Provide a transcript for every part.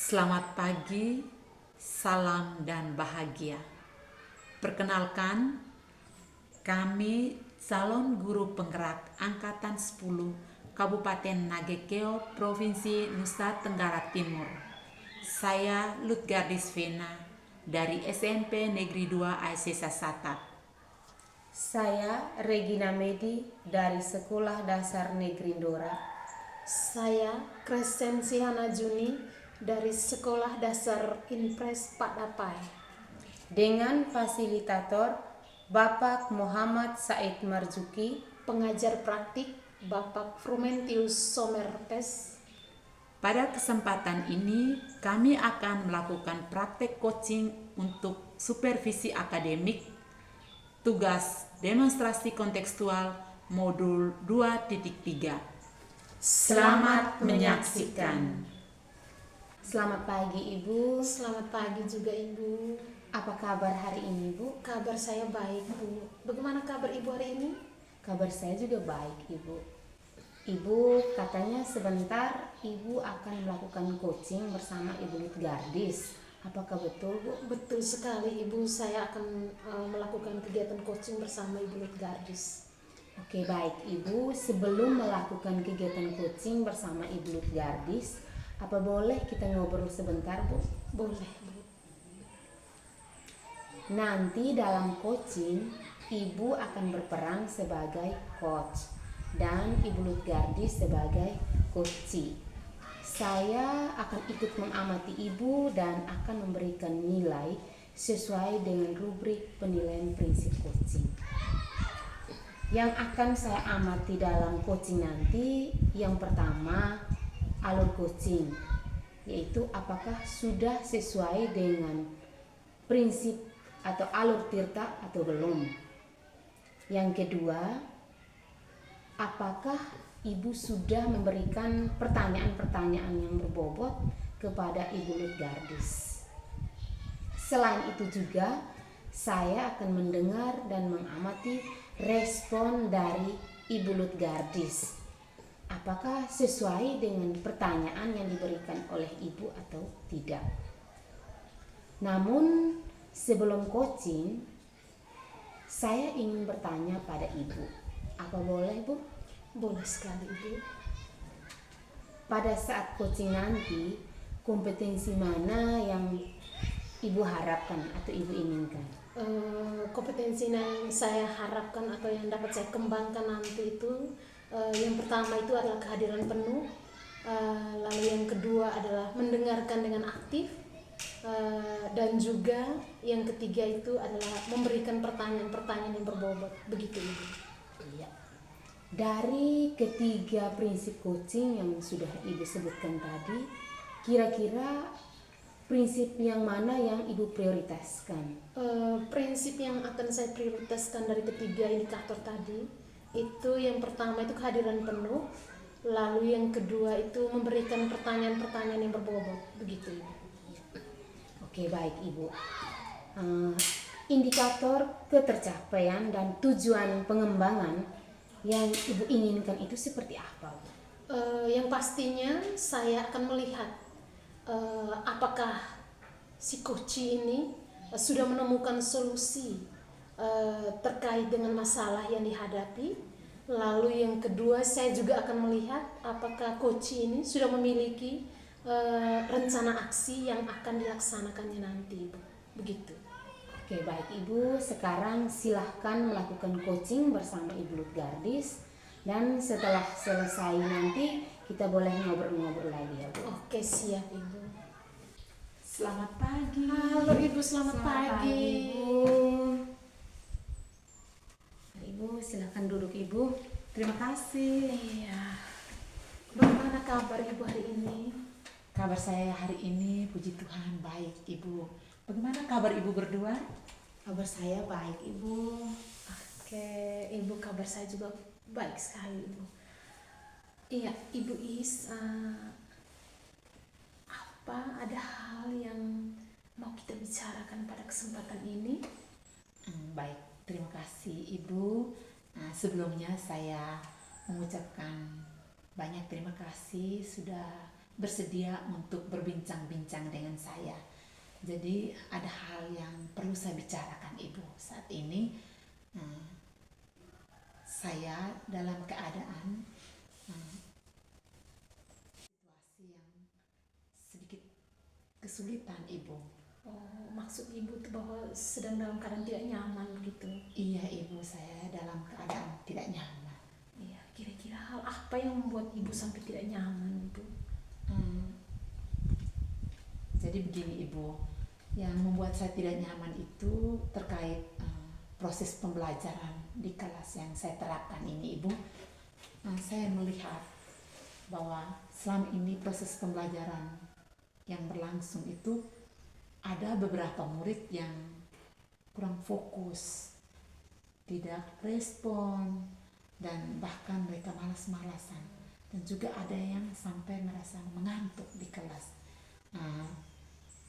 Selamat pagi, salam dan bahagia. Perkenalkan, kami calon guru penggerak Angkatan 10 Kabupaten Nagekeo, Provinsi Nusa Tenggara Timur. Saya Lutgardis Vena dari SMP Negeri 2 Aisesa Satap. Saya Regina Medi dari Sekolah Dasar Negeri Dora. Saya Crescensiana Juni dari Sekolah Dasar Impres Padapai. Dengan fasilitator Bapak Muhammad Said Marzuki, pengajar praktik Bapak Frumentius Somerpes. Pada kesempatan ini, kami akan melakukan praktek coaching untuk supervisi akademik, tugas demonstrasi kontekstual modul 2.3. Selamat menyaksikan. Selamat pagi Ibu. Selamat pagi juga Ibu. Apa kabar hari ini Bu? Kabar saya baik Bu. Bagaimana kabar Ibu hari ini? Kabar saya juga baik Ibu. Ibu katanya sebentar Ibu akan melakukan coaching bersama Ibu Lutgardis. Apakah betul Bu? Betul sekali Ibu, saya akan melakukan kegiatan coaching bersama Ibu Lutgardis. Oke baik Ibu, sebelum melakukan kegiatan coaching bersama Ibu Lutgardis, apa boleh kita ngobrol sebentar Bu? Boleh Bu. Nanti dalam coaching, Ibu akan berperan sebagai coach dan Ibu Lutgardis sebagai coachee. Saya akan ikut mengamati Ibu dan akan memberikan nilai sesuai dengan rubrik penilaian prinsip coaching. Yang akan saya amati dalam coaching nanti, yang pertama alur coaching, yaitu apakah sudah sesuai dengan prinsip atau alur tirta atau belum. Yang kedua, apakah Ibu sudah memberikan pertanyaan-pertanyaan yang berbobot kepada Ibu Lutgardis. Selain itu juga, saya akan mendengar dan mengamati respon dari Ibu Lutgardis. Apakah sesuai dengan pertanyaan yang diberikan oleh Ibu atau tidak. Namun sebelum coaching, saya ingin bertanya pada Ibu. Apa boleh Bu? Boleh sekali Ibu. Pada saat coaching nanti, kompetensi mana yang Ibu harapkan atau Ibu inginkan? Kompetensi yang saya harapkan atau yang dapat saya kembangkan nanti itu, yang pertama itu adalah kehadiran penuh, lalu yang kedua adalah mendengarkan dengan aktif, dan juga yang ketiga itu adalah memberikan pertanyaan-pertanyaan yang berbobot. Begitu Ibu. Iya. Dari ketiga prinsip coaching yang sudah Ibu sebutkan tadi, kira-kira prinsip yang mana yang Ibu prioritaskan? Prinsip yang akan saya prioritaskan dari ketiga indikator tadi, itu yang pertama itu kehadiran penuh, lalu yang kedua itu memberikan pertanyaan-pertanyaan yang berbobot. Begitu Ibu. Oke baik Ibu. Indikator ketercapaian dan tujuan pengembangan yang Ibu inginkan itu seperti apa? Yang pastinya saya akan melihat apakah si coachee ini sudah menemukan solusi terkait dengan masalah yang dihadapi. Lalu yang kedua, saya juga akan melihat apakah coachee ini sudah memiliki rencana aksi yang akan dilaksanakannya nanti. Begitu. Oke baik Ibu, sekarang silahkan melakukan coaching bersama Ibu Lutgardis, dan setelah selesai nanti kita boleh ngobrol-ngobrol lagi ya Bu. Oke siap Ibu. Selamat pagi. Halo Ibu, selamat pagi. Ibu. Ibu silahkan duduk Ibu. Terima kasih. Iya. Bagaimana kabar Ibu hari ini? Kabar saya hari ini puji Tuhan baik, Ibu. Bagaimana kabar Ibu berdua? Kabar saya baik, Ibu. Oke, Ibu, kabar saya juga baik sekali, Ibu. Iya, Ibu Is, apa ada hal yang mau kita bicarakan pada kesempatan ini? Baik, terima kasih Ibu. Sebelumnya saya mengucapkan banyak terima kasih sudah bersedia untuk berbincang-bincang dengan saya. Jadi ada hal yang perlu saya bicarakan Ibu. Saat ini saya dalam keadaan situasi yang sedikit kesulitan Ibu. Oh, maksud Ibu itu bahwa sedang dalam keadaan tidak nyaman gitu. Iya Ibu, saya dalam keadaan tidak nyaman. Iya, kira-kira hal apa yang membuat Ibu sampai tidak nyaman, Ibu? Jadi begini Ibu, yang membuat saya tidak nyaman itu terkait proses pembelajaran di kelas yang saya terapkan ini Ibu. Saya melihat bahwa selama ini proses pembelajaran yang berlangsung itu ada beberapa murid yang kurang fokus, tidak respon, dan bahkan mereka malas-malasan, dan juga ada yang sampai merasa mengantuk di kelas.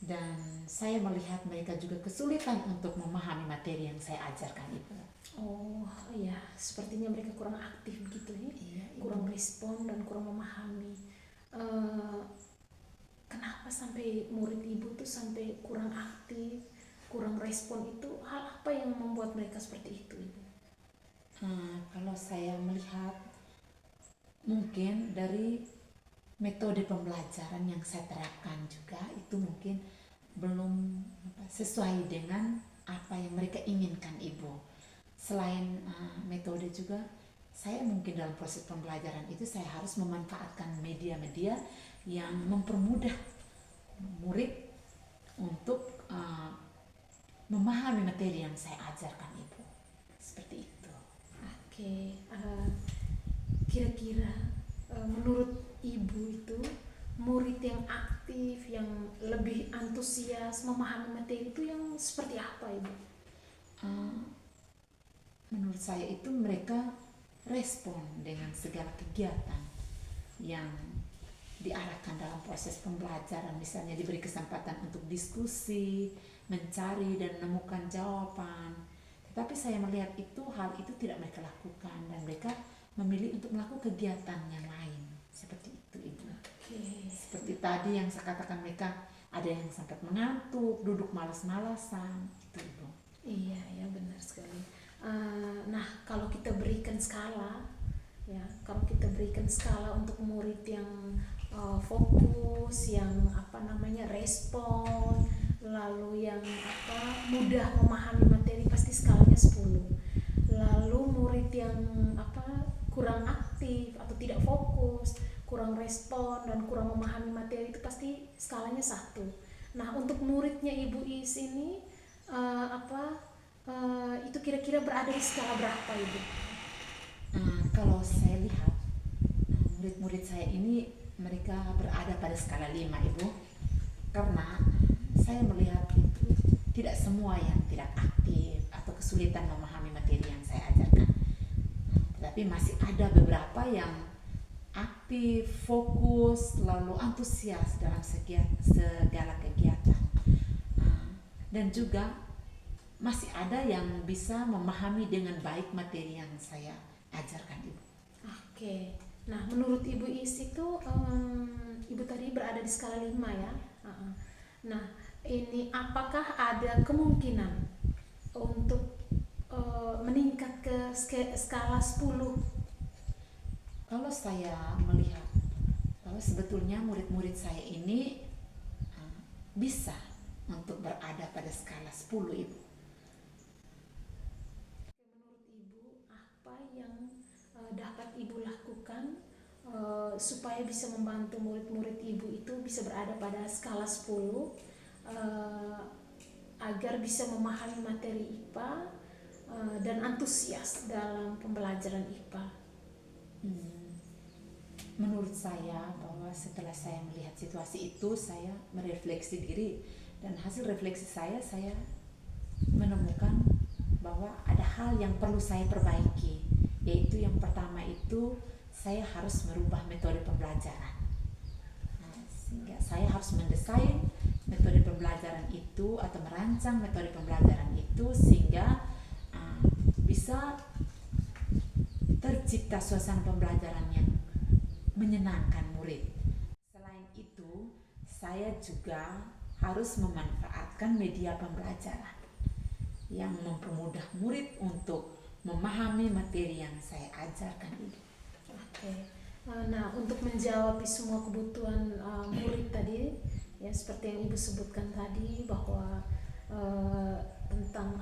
Dan saya melihat mereka juga kesulitan untuk memahami materi yang saya ajarkan Ibu. Oh iya, sepertinya mereka kurang aktif begitu ya, Iya, Ibu. kurang respon dan kurang memahami. Kenapa sampai murid Ibu tuh sampai kurang aktif, kurang respon, itu hal apa yang membuat mereka seperti itu, Ibu? Kalau saya melihat mungkin dari metode pembelajaran yang saya terapkan juga itu mungkin belum sesuai dengan apa yang mereka inginkan Ibu. Selain metode juga, saya mungkin dalam proses pembelajaran itu saya harus memanfaatkan media-media yang mempermudah murid untuk memahami materi yang saya ajarkan Ibu. Seperti itu. Oke, kira-kira menurut Ibu itu murid yang aktif, yang lebih antusias memahami materi itu yang seperti apa, Ibu? Menurut saya itu mereka respon dengan segala kegiatan yang diarahkan dalam proses pembelajaran. Misalnya diberi kesempatan untuk diskusi, mencari dan menemukan jawaban. Tetapi saya melihat hal itu tidak mereka lakukan, dan mereka memilih untuk melakukan kegiatan yang lain. Seperti itu Ibu. Oke. Seperti tadi yang saya katakan, mereka ada yang sampai mengantuk, duduk malas-malasan, itu Ibu. Iya, ya benar sekali. Nah, kalau kita berikan skala, ya, kalau kita berikan skala untuk murid yang fokus, yang respon, lalu yang mudah memahami materi, pasti skalanya 10. Lalu murid yang kurang aktif atau tidak fokus, kurang respon dan kurang memahami materi, itu pasti skalanya 1. Nah, untuk muridnya Ibu Is ini itu kira-kira berada di skala berapa, Ibu? Kalau saya lihat murid-murid saya ini mereka berada pada skala 5 Ibu, karena saya melihat itu tidak semua yang tidak aktif atau kesulitan memahami materi yang saya ajarkan, tetapi masih ada beberapa yang aktif, fokus, lalu antusias dalam segala kegiatan, dan juga masih ada yang bisa memahami dengan baik materi yang saya ajarkan Ibu. Oke. Nah, menurut Ibu Is itu Ibu tadi berada di skala 5 ya. Nah, ini apakah ada kemungkinan untuk meningkat ke skala 10? Kalau saya melihat bahwa sebetulnya murid-murid saya ini bisa untuk berada pada skala 10 Ibu. Menurut Ibu, apa yang dapat Ibu lakukan supaya bisa membantu murid-murid Ibu itu bisa berada pada skala 10 agar bisa memahami materi IPA dan antusias dalam pembelajaran IPA? Hmm, menurut saya bahwa setelah saya melihat situasi itu, saya merefleksi diri, dan hasil refleksi saya menemukan bahwa ada hal yang perlu saya perbaiki, yaitu yang pertama itu saya harus merubah metode pembelajaran. Nah, sehingga saya harus mendesain metode pembelajaran itu atau merancang metode pembelajaran itu sehingga bisa tercipta suasana pembelajaran yang menyenangkan murid. Selain itu, saya juga harus memanfaatkan media pembelajaran yang mempermudah murid untuk memahami materi yang saya ajarkan itu. Oke. Nah, untuk menjawab semua kebutuhan murid tadi, ya seperti yang Ibu sebutkan tadi bahwa tentang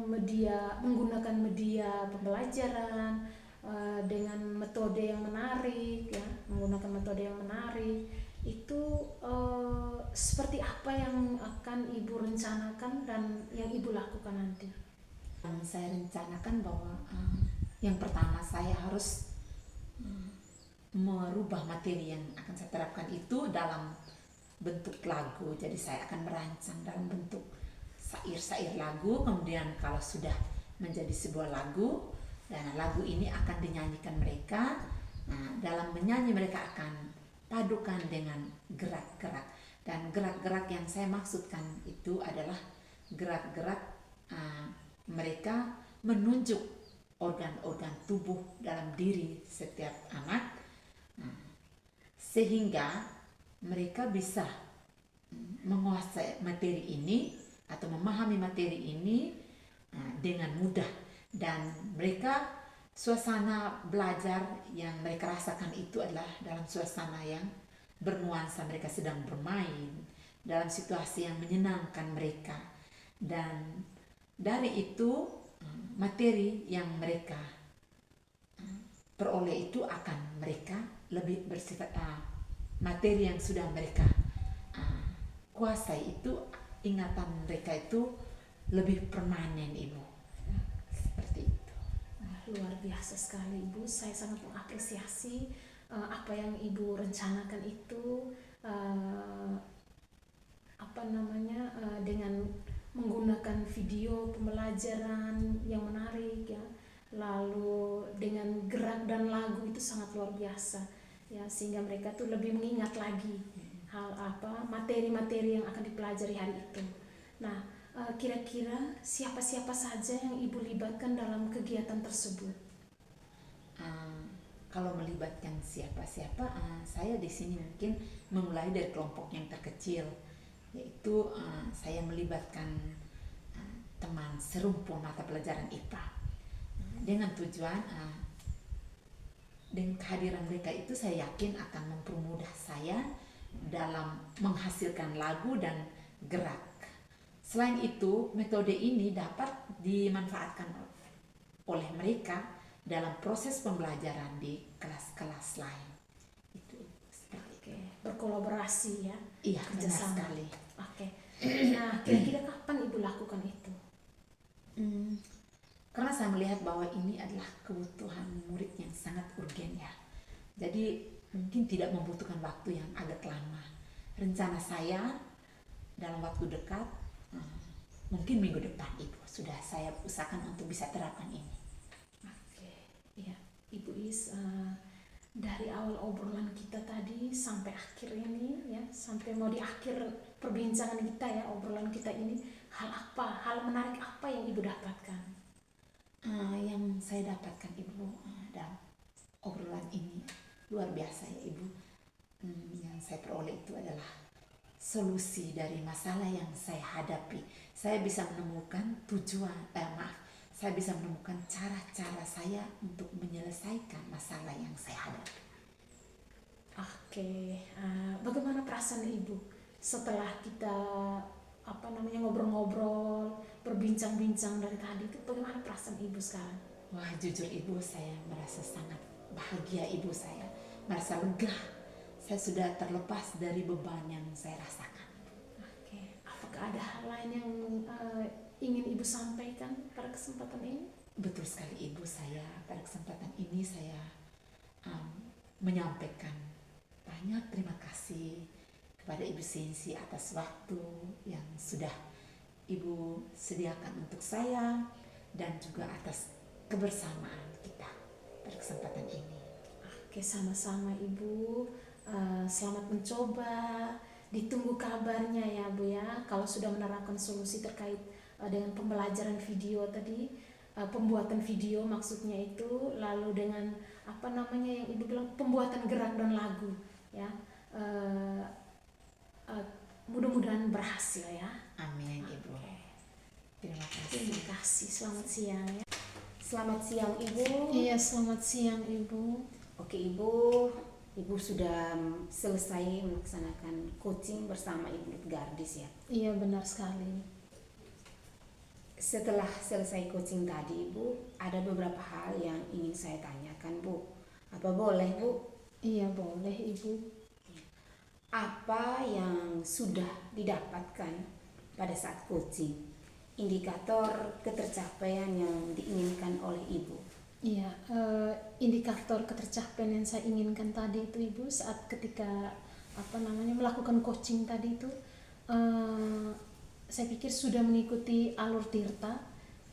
media, menggunakan media pembelajaran dengan metode yang menarik, ya menggunakan metode yang menarik, itu seperti apa yang akan Ibu rencanakan dan yang Ibu lakukan nanti? Yang saya rencanakan bahwa yang pertama saya harus merubah materi yang akan saya terapkan itu dalam bentuk lagu. Jadi saya akan merancang dalam bentuk syair-syair lagu, kemudian kalau sudah menjadi sebuah lagu, dan lagu ini akan dinyanyikan mereka. Nah, dalam menyanyi mereka akan padukan dengan gerak-gerak, dan gerak-gerak yang saya maksudkan itu adalah gerak-gerak mereka menunjuk organ-organ tubuh dalam diri setiap anak, sehingga mereka bisa menguasai materi ini atau memahami materi ini dengan mudah, dan mereka suasana belajar yang mereka rasakan itu adalah dalam suasana yang bernuansa mereka sedang bermain dalam situasi yang menyenangkan mereka, dan dari itu materi yang mereka peroleh itu akan mereka lebih bersifat materi yang sudah mereka kuasai itu, ingatan mereka itu lebih permanen, Ibu. Seperti itu. Luar biasa sekali Ibu, saya sangat mengapresiasi apa yang Ibu rencanakan itu, dengan menggunakan video pembelajaran yang menarik, ya, lalu dengan gerak dan lagu itu sangat luar biasa, ya, sehingga mereka tuh lebih mengingat lagi hal materi-materi yang akan dipelajari hari itu. Nah, kira-kira siapa-siapa saja yang Ibu libatkan dalam kegiatan tersebut? Kalau melibatkan siapa-siapa, saya di sini mungkin memulai dari kelompok yang terkecil, yaitu saya melibatkan teman serumpun mata pelajaran IPA dengan tujuan dengan kehadiran mereka itu saya yakin akan mempermudah saya dalam menghasilkan lagu dan gerak. Selain itu, metode ini dapat dimanfaatkan oleh mereka dalam proses pembelajaran di kelas-kelas lain. Itu seperti itu. Berkolaborasi, ya. Iya, benar Kerjasama. sekali. Oke. Nah, kira-kira kapan Ibu lakukan itu? Karena saya melihat bahwa ini adalah kebutuhan murid yang sangat urgen, ya. Jadi mungkin tidak membutuhkan waktu yang agak lama. Rencana saya dalam waktu dekat, mungkin minggu depan Ibu, sudah saya usahakan untuk bisa terapkan ini. Oke, ya, Ibu Is, dari awal obrolan kita tadi sampai akhir ini, ya, sampai mau di akhir perbincangan kita, ya, obrolan kita ini, hal menarik apa yang Ibu dapatkan? Yang saya dapatkan, Ibu, dalam obrolan ini luar biasa, ya, Ibu. Yang saya peroleh itu adalah solusi dari masalah yang saya hadapi. Saya bisa menemukan saya bisa menemukan cara-cara saya untuk menyelesaikan masalah yang saya hadapi. Oke, bagaimana perasaan Ibu setelah kita ngobrol-ngobrol, berbincang-bincang dari tadi itu? Bagaimana perasaan Ibu sekarang? Wah, jujur Ibu, saya merasa sangat bahagia, Ibu. Saya merasa lega. Saya sudah terlepas dari beban yang saya rasakan. Oke, apakah ada hal lain yang ingin Ibu sampaikan pada kesempatan ini? Betul sekali, Ibu. Saya pada kesempatan ini saya menyampaikan banyak terima kasih kepada Ibu Sensi atas waktu yang sudah Ibu sediakan untuk saya dan juga atas kebersamaan kita pada kesempatan ini. Oke, sama-sama Ibu. Selamat mencoba. Ditunggu kabarnya ya Bu ya. Kalau sudah menerapkan solusi terkait dengan pembelajaran video tadi, pembuatan video maksudnya itu, lalu dengan apa namanya yang Ibu bilang pembuatan gerak dan lagu ya. Mudah-mudahan berhasil ya. Amin Ibu. Terima kasih. Terima kasih. Selamat siang ya. Selamat siang Ibu. Iya, selamat siang Ibu. Oke Ibu, Ibu sudah selesai melaksanakan coaching bersama Ibu Lutgardis ya. Iya, benar sekali. Setelah selesai coaching tadi Ibu, ada beberapa hal yang ingin saya tanyakan Bu. Apa boleh Bu? Iya, boleh Ibu. Apa yang sudah didapatkan pada saat coaching? Indikator ketercapaian yang diinginkan oleh Ibu. Iya, indikator ketercapaian yang saya inginkan tadi itu Ibu saat ketika melakukan coaching tadi itu, saya pikir sudah mengikuti alur Tirta,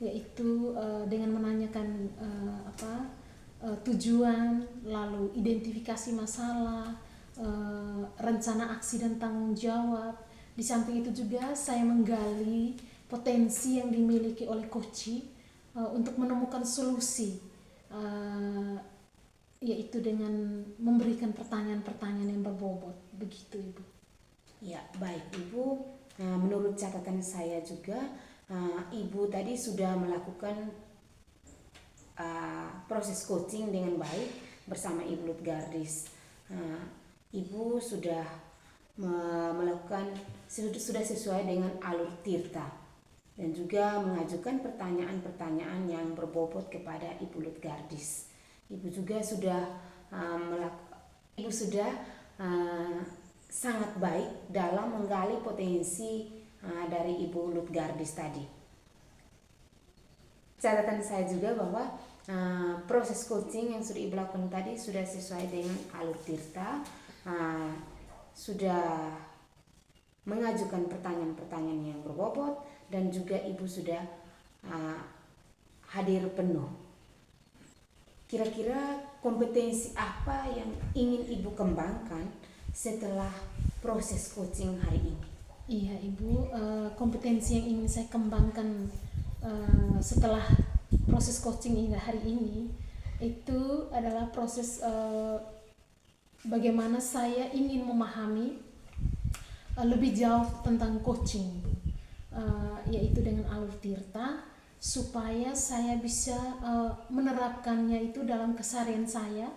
yaitu dengan menanyakan tujuan, lalu identifikasi masalah, rencana aksi dan tanggung jawab. Di samping itu juga saya menggali potensi yang dimiliki oleh coach untuk menemukan solusi, yaitu dengan memberikan pertanyaan-pertanyaan yang berbobot. Begitu Ibu. Ya baik Ibu, menurut catatan saya juga Ibu tadi sudah melakukan proses coaching dengan baik bersama Ibu Lutgardis. Ibu sudah melakukan sudah sesuai dengan alur Tirta dan juga mengajukan pertanyaan-pertanyaan yang berbobot kepada Ibu Lutgardis. Ibu juga sudah sangat baik dalam menggali potensi dari Ibu Lutgardis tadi. Catatan saya juga bahwa proses coaching yang sudah Ibu lakukan tadi sudah sesuai dengan alur Tirta, sudah mengajukan pertanyaan-pertanyaan yang berbobot dan juga Ibu sudah hadir penuh. Kira-kira kompetensi apa yang ingin Ibu kembangkan setelah proses coaching hari ini? Iya Ibu, kompetensi yang ingin saya kembangkan setelah proses coaching ini hari ini itu adalah proses bagaimana saya ingin memahami lebih jauh tentang coaching, yaitu dengan alur Tirta, supaya saya bisa menerapkannya itu dalam keseharian saya,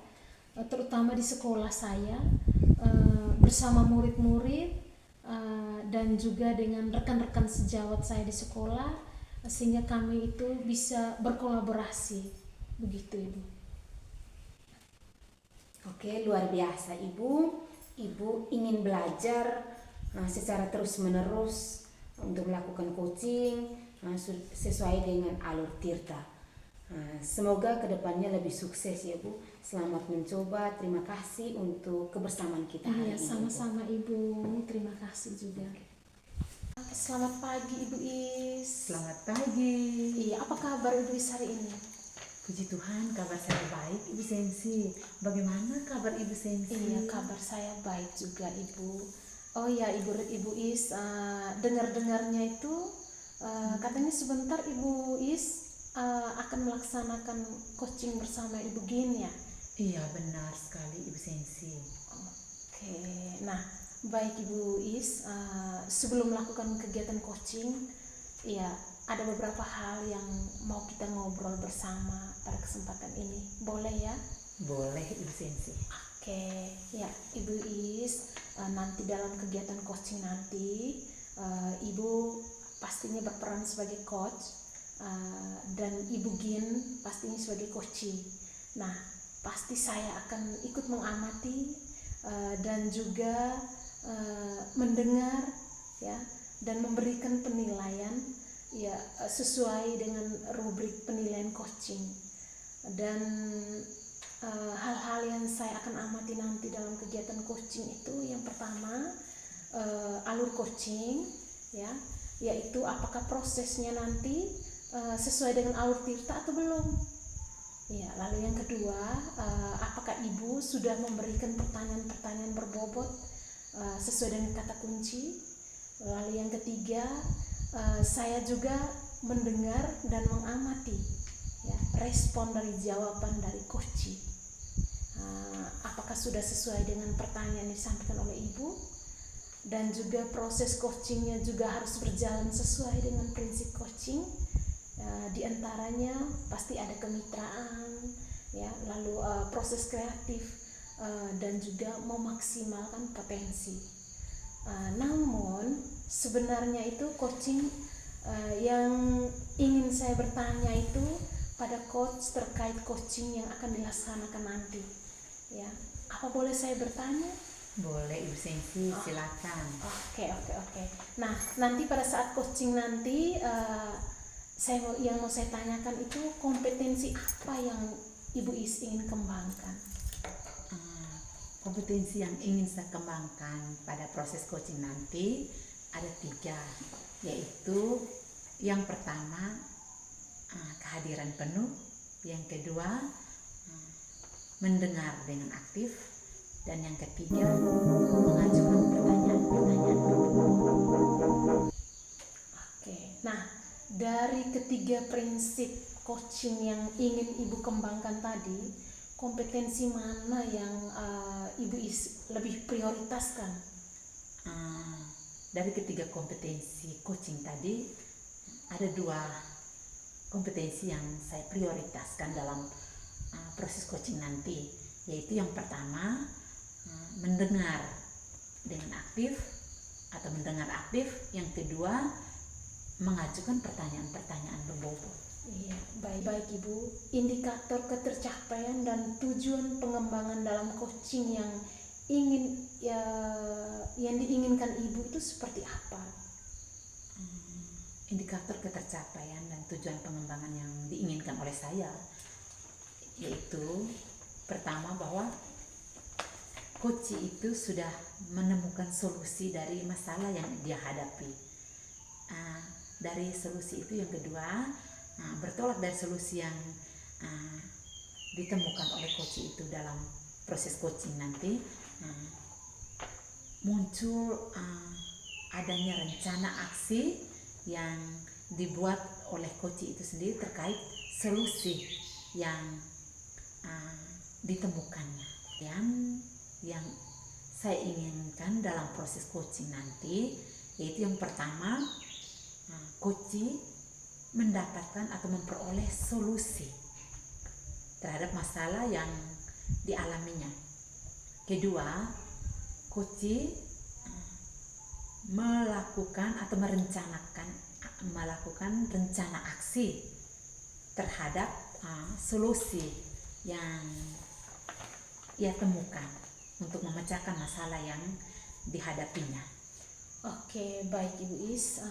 terutama di sekolah saya, bersama murid-murid dan juga dengan rekan-rekan sejawat saya di sekolah, sehingga kami itu bisa berkolaborasi. Begitu Ibu. Oke, luar biasa Ibu. Ibu ingin belajar secara terus-menerus untuk melakukan coaching sesuai dengan alur Tirta. Semoga kedepannya lebih sukses ya Bu. Selamat mencoba. Terima kasih untuk kebersamaan kita hari Iya, ini. sama-sama Ibu. Terima kasih juga. Selamat pagi Ibu Is. Selamat pagi. Iya, apa kabar Ibu Is hari ini? Puji Tuhan, kabar saya baik Ibu Sensi. Bagaimana kabar Ibu Sensi? Iya, kabar saya baik juga Ibu. Oh ya Ibu Is, dengar-dengarnya itu katanya sebentar Ibu Is akan melaksanakan coaching bersama Ibu Gin ya? Iya benar sekali Ibu Sensi. Oke, nah baik Ibu Is, sebelum melakukan kegiatan coaching, ya ada beberapa hal yang mau kita ngobrol bersama pada kesempatan ini. Boleh ya? Boleh Ibu Sensi. Oke, ya Ibu Is, nanti dalam kegiatan coaching nanti Ibu pastinya berperan sebagai coach, dan Ibu Gin pastinya sebagai coachee. Nah, pasti saya akan ikut mengamati dan juga mendengar ya, dan memberikan penilaian ya sesuai dengan rubrik penilaian coaching. Dan hal-hal yang saya akan amati nanti dalam kegiatan coaching itu yang pertama alur coaching ya, yaitu apakah prosesnya nanti sesuai dengan alur Tirta atau belum. Ya, lalu yang kedua, apakah Ibu sudah memberikan pertanyaan-pertanyaan berbobot sesuai dengan kata kunci. Lalu yang ketiga, saya juga mendengar dan mengamati ya, respon dari jawaban dari coach. Apakah sudah sesuai dengan pertanyaan yang disampaikan oleh Ibu, dan juga proses coachingnya juga harus berjalan sesuai dengan prinsip coaching. Di antaranya pasti ada kemitraan ya, lalu proses kreatif dan juga memaksimalkan potensi. Namun sebenarnya itu coaching yang ingin saya bertanya itu pada coach terkait coaching yang akan dilaksanakan nanti ya. Apa boleh saya bertanya? Boleh Ibu Sensi, silakan. Oke. Nah, nanti pada saat coaching nanti yang mau saya tanyakan itu kompetensi apa yang Ibu Is ingin kembangkan? Kompetensi yang ingin saya kembangkan pada proses coaching nanti ada 3, yaitu yang pertama kehadiran penuh, yang kedua mendengar dengan aktif, dan yang ketiga mengajukan pertanyaan-pertanyaan. Oke, nah dari ketiga prinsip coaching yang ingin Ibu kembangkan tadi, kompetensi mana yang Ibu lebih prioritaskan? Dari ketiga kompetensi coaching tadi ada 2 kompetensi yang saya prioritaskan dalam proses coaching nanti, yaitu yang pertama mendengar dengan aktif atau mendengar aktif, yang kedua mengajukan pertanyaan-pertanyaan berbobot. Iya, baik Ibu. Indikator ketercapaian dan tujuan pengembangan dalam coaching yang diinginkan Ibu itu seperti apa? Indikator ketercapaian dan tujuan pengembangan yang diinginkan oleh saya yaitu pertama bahwa coach itu sudah menemukan solusi dari masalah yang dia hadapi. Dari solusi itu yang kedua, bertolak dari solusi yang ditemukan oleh coach itu dalam proses coaching nanti, muncul adanya rencana aksi yang dibuat oleh coach itu sendiri terkait solusi yang ditemukannya. Yang saya inginkan dalam proses coaching nanti yaitu yang pertama, coach mendapatkan atau memperoleh solusi terhadap masalah yang dialaminya. Kedua, coach melakukan atau melakukan rencana aksi terhadap solusi yang ia temukan untuk memecahkan masalah yang dihadapinya. Oke, baik Ibu Is.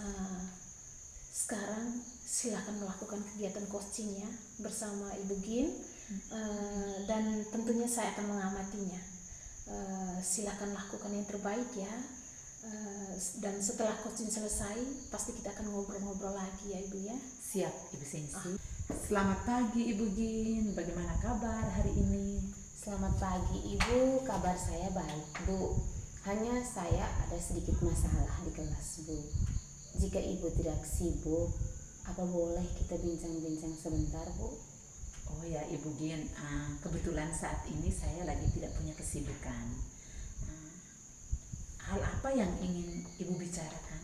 Sekarang silakan melakukan kegiatan coaching ya bersama Ibu Gin, dan tentunya saya akan mengamatinya. Silakan lakukan yang terbaik ya. Dan setelah coaching selesai pasti kita akan ngobrol-ngobrol lagi ya Ibu ya. Siap Ibu Sensi. Selamat pagi Ibu Gin, bagaimana kabar hari ini? Selamat pagi Ibu, kabar saya baik Bu. Hanya saya ada sedikit masalah di kelas Bu. Jika Ibu tidak sibuk, apa boleh kita bincang-bincang sebentar Bu? Oh ya Ibu Gin, kebetulan saat ini saya lagi tidak punya kesibukan. Hal apa yang ingin Ibu bicarakan?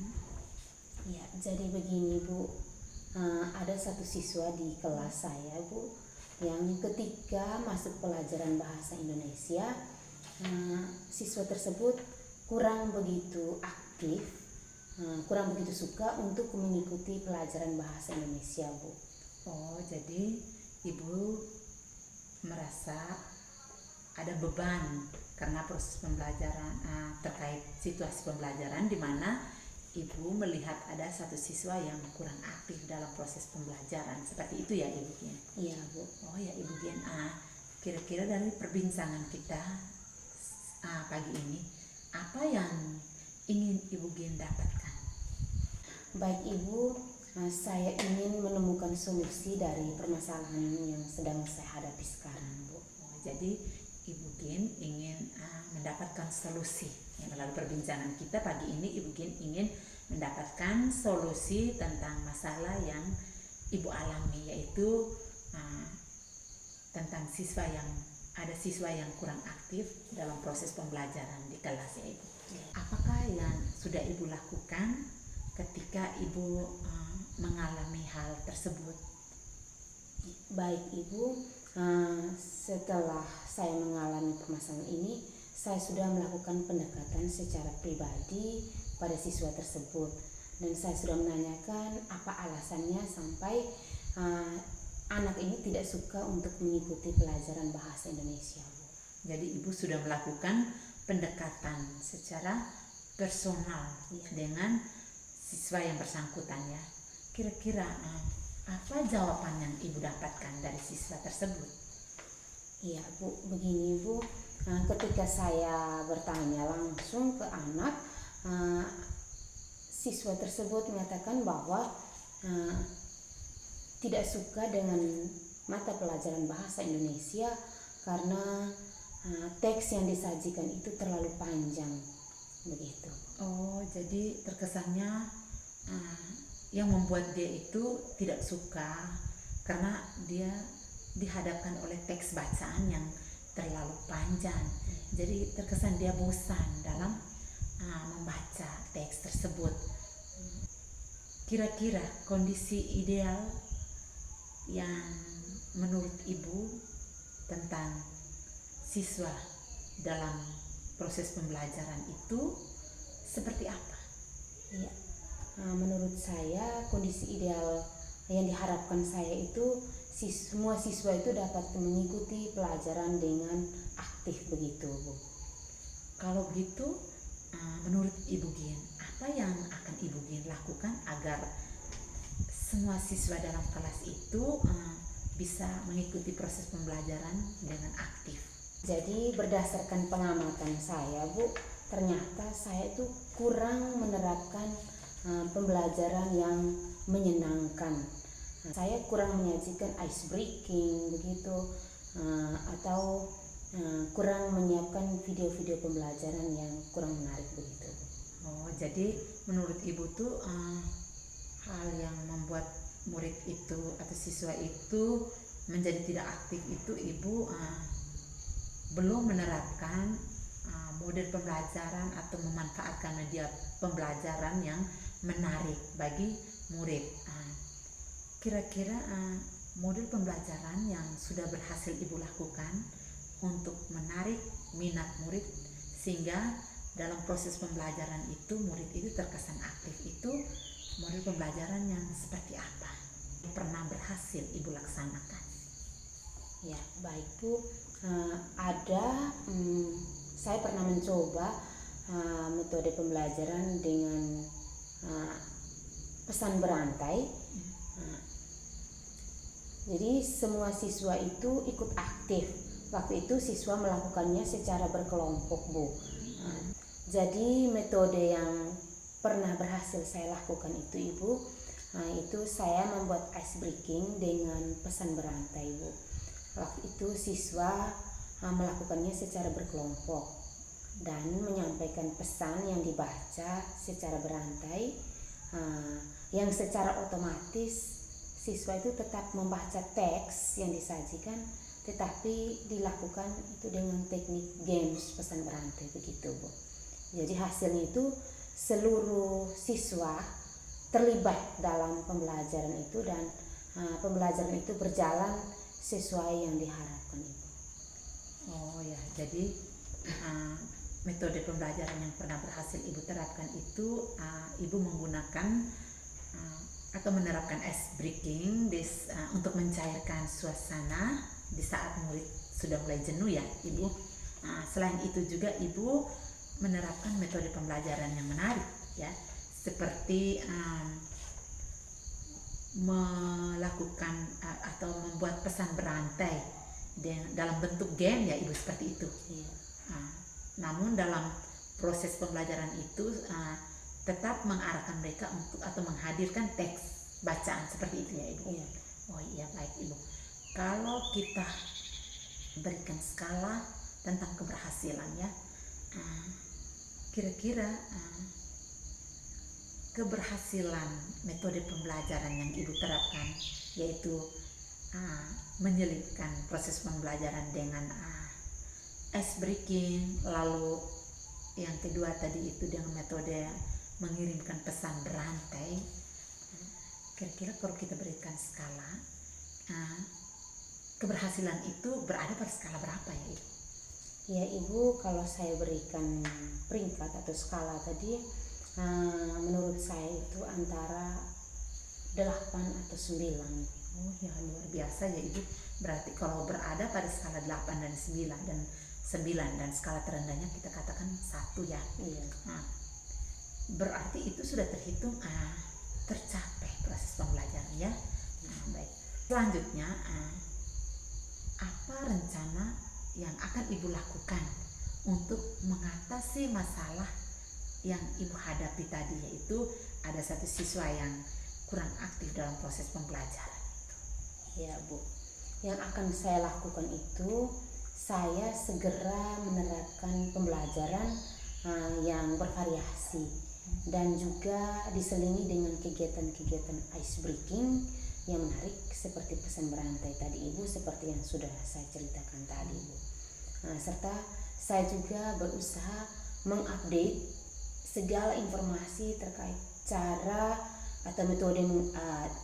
Ya, jadi begini Bu, ada satu siswa di kelas saya Bu, yang ketika masuk pelajaran bahasa Indonesia, siswa tersebut kurang begitu aktif, kurang begitu suka untuk mengikuti pelajaran bahasa Indonesia Bu. Oh, jadi Ibu merasa ada beban karena proses pembelajaran, terkait situasi pembelajaran di mana Ibu melihat ada satu siswa yang kurang aktif dalam proses pembelajaran. Seperti itu ya Ibu Gin? Iya Bu. Oh ya Ibu Gin, kira-kira dari perbincangan kita pagi ini, apa yang ingin Ibu Gien dapatkan? Baik Ibu, saya ingin menemukan solusi dari permasalahan yang sedang saya hadapi sekarang, Bu. Jadi Ibu Gien ingin mendapatkan solusi. Melalui perbincangan kita pagi ini, Ibu Gien ingin mendapatkan solusi tentang masalah yang Ibu alami, yaitu tentang ada siswa yang kurang aktif dalam proses pembelajaran di kelas, ya Ibu. Apakah yang sudah Ibu lakukan ketika Ibu mengalami hal tersebut? Baik Ibu, setelah saya mengalami permasalahan ini, saya sudah melakukan pendekatan secara pribadi pada siswa tersebut, dan saya sudah menanyakan apa alasannya sampai anak ini tidak suka untuk mengikuti pelajaran bahasa Indonesia, Bu. Jadi Ibu sudah melakukan pendekatan secara personal dengan siswa yang bersangkutan, ya. Kira-kira apa jawaban yang Ibu dapatkan dari siswa tersebut? Iya Bu, begini Bu, ketika saya bertanya langsung ke anak, siswa tersebut mengatakan bahwa tidak suka dengan mata pelajaran bahasa Indonesia karena teks yang disajikan itu terlalu panjang, begitu. Oh, jadi terkesannya yang membuat dia itu tidak suka karena dia dihadapkan oleh teks bacaan yang terlalu panjang. Jadi terkesan dia bosan dalam membaca teks tersebut. Kira-kira kondisi ideal yang menurut Ibu tentang siswa dalam proses pembelajaran itu seperti apa? Iya, menurut saya kondisi ideal yang diharapkan saya itu semua siswa itu dapat mengikuti pelajaran dengan aktif, begitu Bu. Kalau begitu, menurut Ibu Gien, apa yang akan Ibu Gien lakukan agar semua siswa dalam kelas itu bisa mengikuti proses pembelajaran dengan aktif? Jadi berdasarkan pengamatan saya Bu, ternyata saya itu kurang menerapkan pembelajaran yang menyenangkan. Saya kurang menyajikan ice breaking, begitu, atau kurang menyiapkan video-video pembelajaran yang kurang menarik, begitu. Oh, jadi menurut Ibu tuh hal yang membuat murid itu atau siswa itu menjadi tidak aktif itu Ibu belum menerapkan model pembelajaran atau memanfaatkan media pembelajaran yang menarik bagi murid. Kira-kira model pembelajaran yang sudah berhasil Ibu lakukan untuk menarik minat murid sehingga dalam proses pembelajaran itu murid itu terkesan aktif, itu model pembelajaran yang seperti apa yang pernah berhasil Ibu laksanakan? Ya, baik Bu. Saya pernah mencoba metode pembelajaran dengan pesan berantai. Jadi semua siswa itu ikut aktif. Waktu itu siswa melakukannya secara berkelompok, Bu. Jadi metode yang pernah berhasil saya lakukan itu Ibu, itu saya membuat ice breaking dengan pesan berantai, Bu. Waktu itu siswa melakukannya secara berkelompok dan menyampaikan pesan yang dibaca secara berantai, yang secara otomatis siswa itu tetap membaca teks yang disajikan, tetapi dilakukan itu dengan teknik games pesan berantai, begitu Bu. Jadi hasilnya itu seluruh siswa terlibat dalam pembelajaran itu dan pembelajaran itu berjalan sesuai yang diharapkan Ibu. Oh ya, jadi metode pembelajaran yang pernah berhasil Ibu terapkan itu Ibu menggunakan atau menerapkan ice breaking untuk mencairkan suasana di saat murid sudah mulai jenuh, ya Ibu. Selain itu juga Ibu menerapkan metode pembelajaran yang menarik, ya, seperti melakukan atau membuat pesan berantai dalam bentuk game ya Ibu seperti itu. Iya. Namun dalam proses pembelajaran itu tetap mengarahkan mereka untuk atau menghadirkan teks bacaan seperti itu ya Ibu. Iya. Oh iya, baik Ibu. Kalau kita berikan skala tentang keberhasilan ya, kira-kira keberhasilan metode pembelajaran yang Ibu terapkan yaitu menyelipkan proses pembelajaran dengan ice breaking, lalu yang kedua tadi itu dengan metode mengirimkan pesan berantai. Kira-kira kalau kita berikan skala, keberhasilan itu berada pada skala berapa ya Ibu? Ya Ibu, kalau saya berikan peringkat atau skala tadi, menurut saya itu antara 8 atau 9. Oh ya, luar biasa ya Ibu. Berarti kalau berada pada skala 8 dan 9 dan skala terendahnya kita katakan 1 ya. Iya. Berarti itu sudah terhitung tercapai proses pembelajaran ya. Baik. Selanjutnya apa rencana yang akan Ibu lakukan untuk mengatasi masalah yang Ibu hadapi tadi, yaitu ada satu siswa yang kurang aktif dalam proses pembelajaran? Ya Bu, yang akan saya lakukan itu saya segera menerapkan pembelajaran yang bervariasi dan juga diselingi dengan kegiatan-kegiatan ice breaking yang menarik seperti pesan berantai tadi Ibu, seperti yang sudah saya ceritakan tadi Ibu. Serta saya juga berusaha mengupdate segala informasi terkait cara atau metode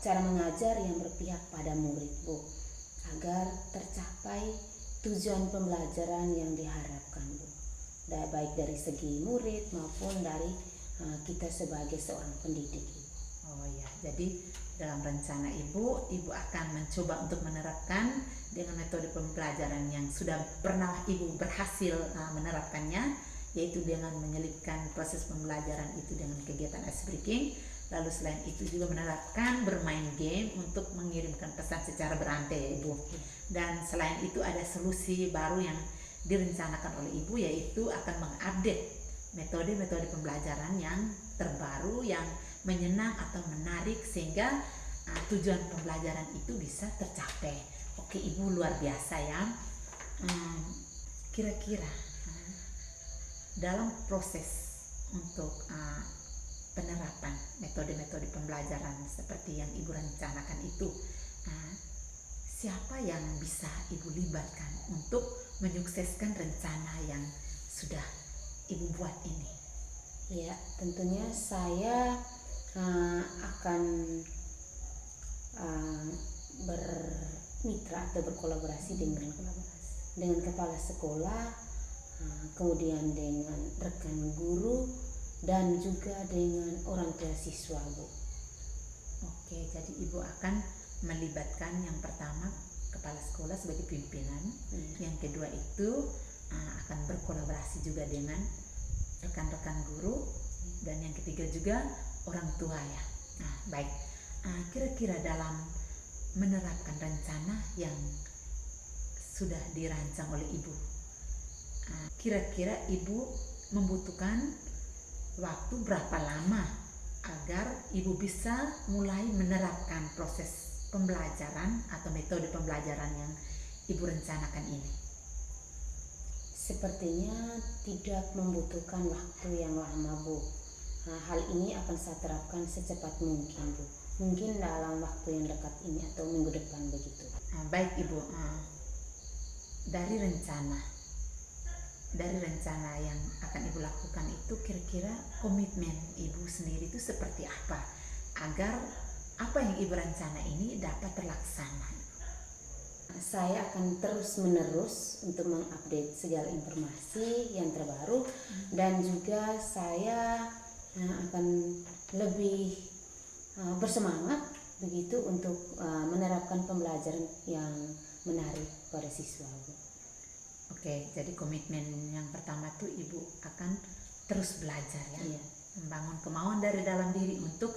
cara mengajar yang berpihak pada murid Bu, agar tercapai tujuan pembelajaran yang diharapkan Bu, baik dari segi murid maupun dari kita sebagai seorang pendidik Ibu. Oh ya, jadi dalam rencana Ibu akan mencoba untuk menerapkan dengan metode pembelajaran yang sudah pernah Ibu berhasil menerapkannya, yaitu dengan menyelipkan proses pembelajaran itu dengan kegiatan ice breaking. Lalu selain itu juga menerapkan bermain game untuk mengirimkan pesan secara berantai ya Ibu. Dan selain itu ada solusi baru yang direncanakan oleh Ibu, yaitu akan mengupdate metode-metode pembelajaran yang terbaru, yang menyenang atau menarik, sehingga tujuan pembelajaran itu bisa tercapai. Oke Ibu, luar biasa ya. Kira-kira dalam proses untuk penerapan metode-metode pembelajaran seperti yang Ibu rencanakan itu, siapa yang bisa Ibu libatkan untuk menyukseskan rencana yang sudah Ibu buat ini? Ya, tentunya saya akan bermitra atau berkolaborasi dengan kepala sekolah, kemudian dengan rekan guru, dan juga dengan orang tua siswa Bu. Oke, jadi Ibu akan melibatkan yang pertama kepala sekolah sebagai pimpinan, yang kedua itu akan berkolaborasi juga dengan rekan-rekan guru, dan yang ketiga juga orang tua ya. Baik, kira-kira dalam menerapkan rencana yang sudah dirancang oleh Ibu, kira-kira Ibu membutuhkan waktu berapa lama agar Ibu bisa mulai menerapkan proses pembelajaran atau metode pembelajaran yang Ibu rencanakan ini? Sepertinya tidak membutuhkan waktu yang lama Bu. Hal ini akan saya terapkan secepat mungkin Bu. Mungkin dalam waktu yang dekat ini atau minggu depan begitu. Baik Ibu, dari rencana yang akan Ibu lakukan itu, kira-kira komitmen Ibu sendiri itu seperti apa agar apa yang Ibu rencana ini dapat terlaksana? Saya akan terus-menerus untuk mengupdate segala informasi yang terbaru, dan juga saya akan lebih bersemangat begitu untuk menerapkan pembelajaran yang menarik pada siswa. Oke, jadi komitmen yang pertama tuh Ibu akan terus belajar ya. Iya. Membangun kemauan dari dalam diri untuk,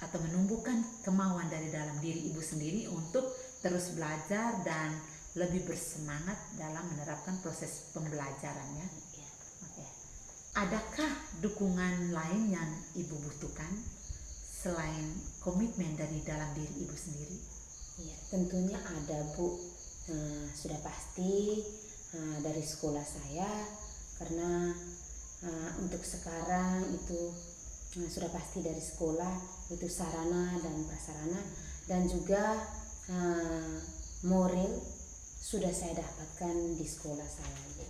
atau menumbuhkan kemauan dari dalam diri Ibu sendiri untuk terus belajar dan lebih bersemangat dalam menerapkan proses pembelajarannya. Ya. Oke. Adakah dukungan lain yang Ibu butuhkan selain komitmen dari dalam diri Ibu sendiri? Ya, tentunya ada, Bu. Sudah pasti dari sekolah saya, karena untuk sekarang itu sudah pasti dari sekolah itu sarana dan prasarana, dan juga moral sudah saya dapatkan di sekolah saya, Bu.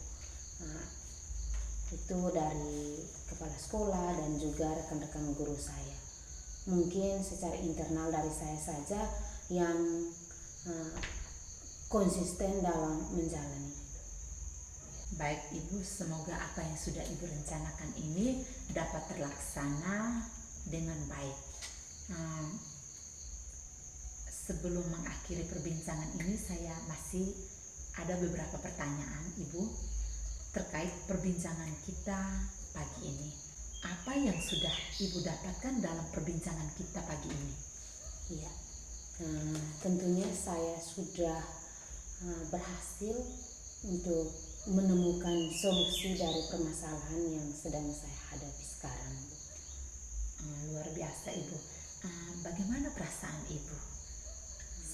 Itu dari kepala sekolah dan juga rekan-rekan guru saya. Mungkin secara internal dari saya saja yang konsisten dalam menjalani. Baik Ibu, semoga apa yang sudah Ibu rencanakan ini dapat terlaksana dengan baik. Sebelum mengakhiri perbincangan ini, saya masih ada beberapa pertanyaan Ibu terkait perbincangan kita pagi ini. Apa yang sudah Ibu dapatkan dalam perbincangan kita pagi ini? Iya, tentunya saya sudah berhasil untuk menemukan solusi dari permasalahan yang sedang saya hadapi sekarang, Bu. Luar biasa Ibu. Bagaimana perasaan Ibu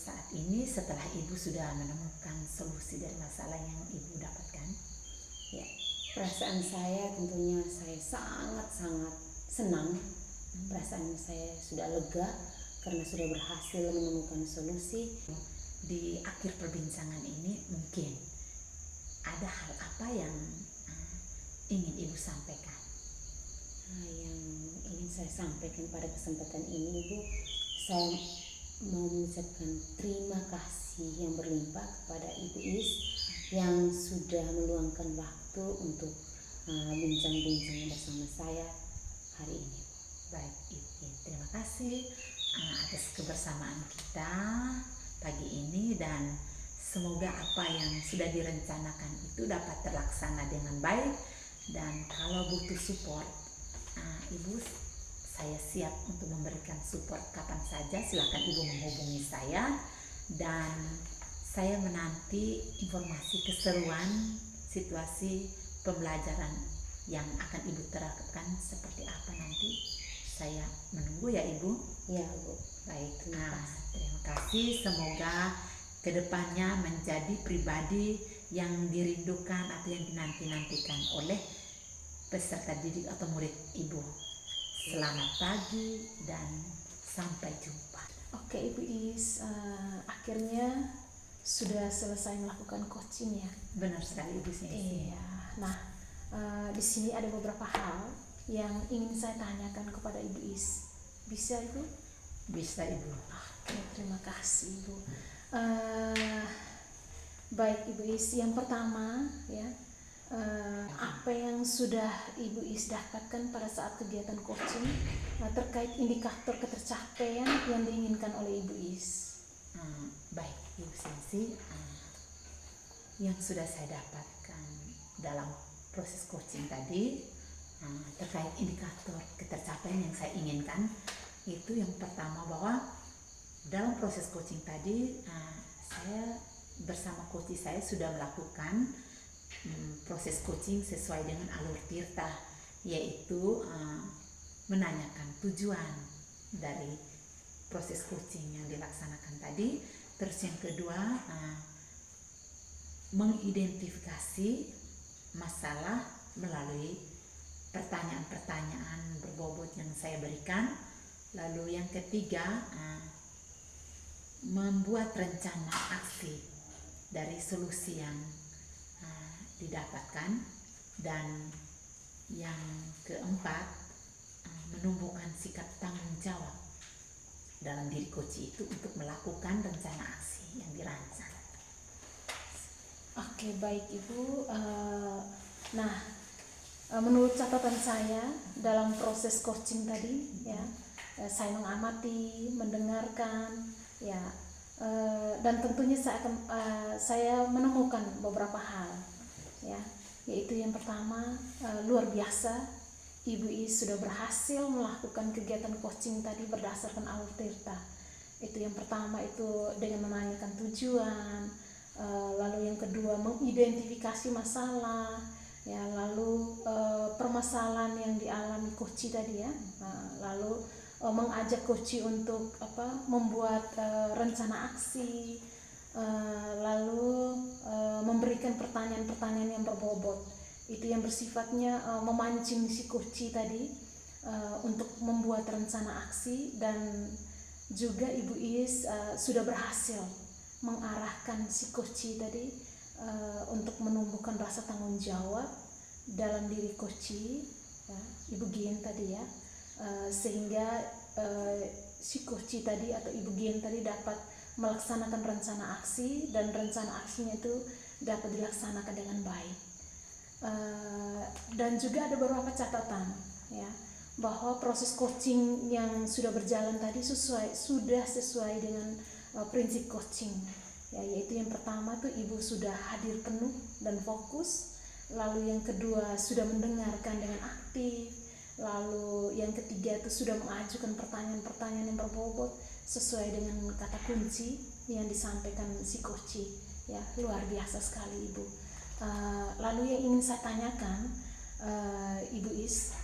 saat ini setelah Ibu sudah menemukan solusi dari masalah yang Ibu dapatkan? Ya, perasaan saya tentunya saya sangat-sangat senang. Perasaan saya sudah lega karena sudah berhasil menemukan solusi. Di akhir perbincangan ini mungkin ada hal apa yang ingin Ibu sampaikan? Yang ingin saya sampaikan pada kesempatan ini, Bu, saya mau mengucapkan terima kasih yang berlimpah kepada Ibu Is yang sudah meluangkan waktu untuk bincang-bincang bersama saya hari ini. Baik Ibu, terima kasih atas kebersamaan kita pagi ini, dan semoga apa yang sudah direncanakan itu dapat terlaksana dengan baik. Dan kalau butuh support, Ibu, saya siap untuk memberikan support kapan saja. Silakan Ibu menghubungi saya, dan saya menanti informasi keseruan situasi pembelajaran yang akan Ibu terapkan seperti apa nanti. Saya menunggu ya Ibu. Ya, Bu. Baik, terima kasih. Semoga kedepannya menjadi pribadi yang dirindukan atau yang dinanti-nantikan oleh peserta didik atau murid Ibu. Selamat pagi dan sampai jumpa. Oke Ibu Is, akhirnya sudah selesai melakukan coaching ya. Benar sekali Ibu Sesi. Iya. Nah, di sini ada beberapa hal yang ingin saya tanyakan kepada Ibu Is. Bisa Ibu? Bisa Ibu. Oke, terima kasih Ibu. Baik Ibu Is, yang pertama ya, apa yang sudah Ibu Is dapatkan pada saat kegiatan coaching terkait indikator ketercapaian yang diinginkan oleh Ibu Is? Baik Ibu Sensi, yang sudah saya dapatkan dalam proses coaching tadi terkait indikator ketercapaian yang saya inginkan, itu yang pertama bahwa dalam proses coaching tadi saya bersama coach saya sudah melakukan proses coaching sesuai dengan alur Tirta, yaitu menanyakan tujuan dari proses coaching yang dilaksanakan tadi. Terus yang kedua, mengidentifikasi masalah melalui pertanyaan-pertanyaan berbobot yang saya berikan. Lalu yang ketiga, membuat rencana aksi dari solusi yang didapatkan. Dan yang keempat, menumbuhkan sikap tanggung jawab dalam diri coach itu untuk melakukan rencana aksi yang dirancang. Oke, baik Ibu. Menurut catatan saya dalam proses coaching tadi ya, saya mengamati, mendengarkan ya, dan tentunya saya menemukan beberapa hal ya, yaitu yang pertama, luar biasa Ibu Is sudah berhasil melakukan kegiatan coaching tadi berdasarkan alur Tirta. Itu yang pertama, itu dengan menanyakan tujuan, lalu yang kedua mengidentifikasi masalah, ya, lalu permasalahan yang dialami coach tadi ya, lalu mengajak coach untuk membuat rencana aksi, lalu memberikan pertanyaan-pertanyaan yang berbobot, itu yang bersifatnya memancing si coach tadi untuk membuat rencana aksi. Dan juga Ibu Is sudah berhasil mengarahkan si coach tadi untuk menumbuhkan rasa tanggung jawab dalam diri coach, ya, Ibu Gien tadi ya, sehingga si coach tadi atau Ibu Gien tadi dapat melaksanakan rencana aksi, dan rencana aksinya itu dapat dilaksanakan dengan baik. Dan juga ada beberapa catatan ya, bahwa proses coaching yang sudah berjalan tadi sudah sesuai dengan prinsip coaching ya, yaitu yang pertama tuh Ibu sudah hadir penuh dan fokus, lalu yang kedua sudah mendengarkan dengan aktif, lalu yang ketiga itu sudah mengajukan pertanyaan-pertanyaan yang berbobot sesuai dengan kata kunci yang disampaikan si coach ya. Luar biasa sekali Ibu. Lalu yang ingin saya tanyakan Ibu Is,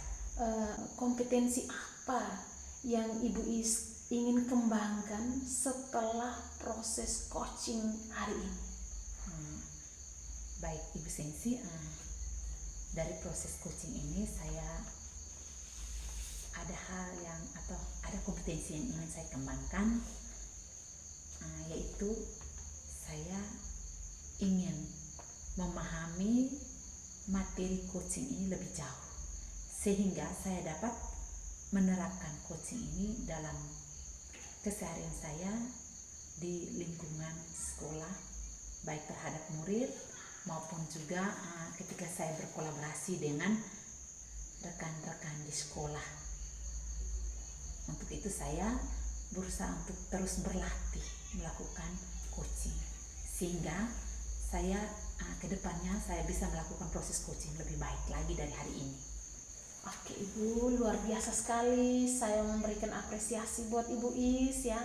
kompetensi apa yang Ibu Is ingin kembangkan setelah proses coaching hari ini? Baik Ibu Sensi, dari proses coaching ini saya ada hal yang atau ada kompetensi yang ingin saya kembangkan, yaitu saya ingin memahami materi coaching ini lebih jauh, sehingga saya dapat menerapkan coaching ini dalam keseharian saya di lingkungan sekolah, baik terhadap murid maupun juga ketika saya berkolaborasi dengan rekan-rekan di sekolah. Untuk itu saya berusaha untuk terus berlatih melakukan coaching, sehingga saya kedepannya saya bisa melakukan proses coaching lebih baik lagi dari hari ini. Oke Ibu, luar biasa sekali. Saya memberikan apresiasi buat Ibu Is ya,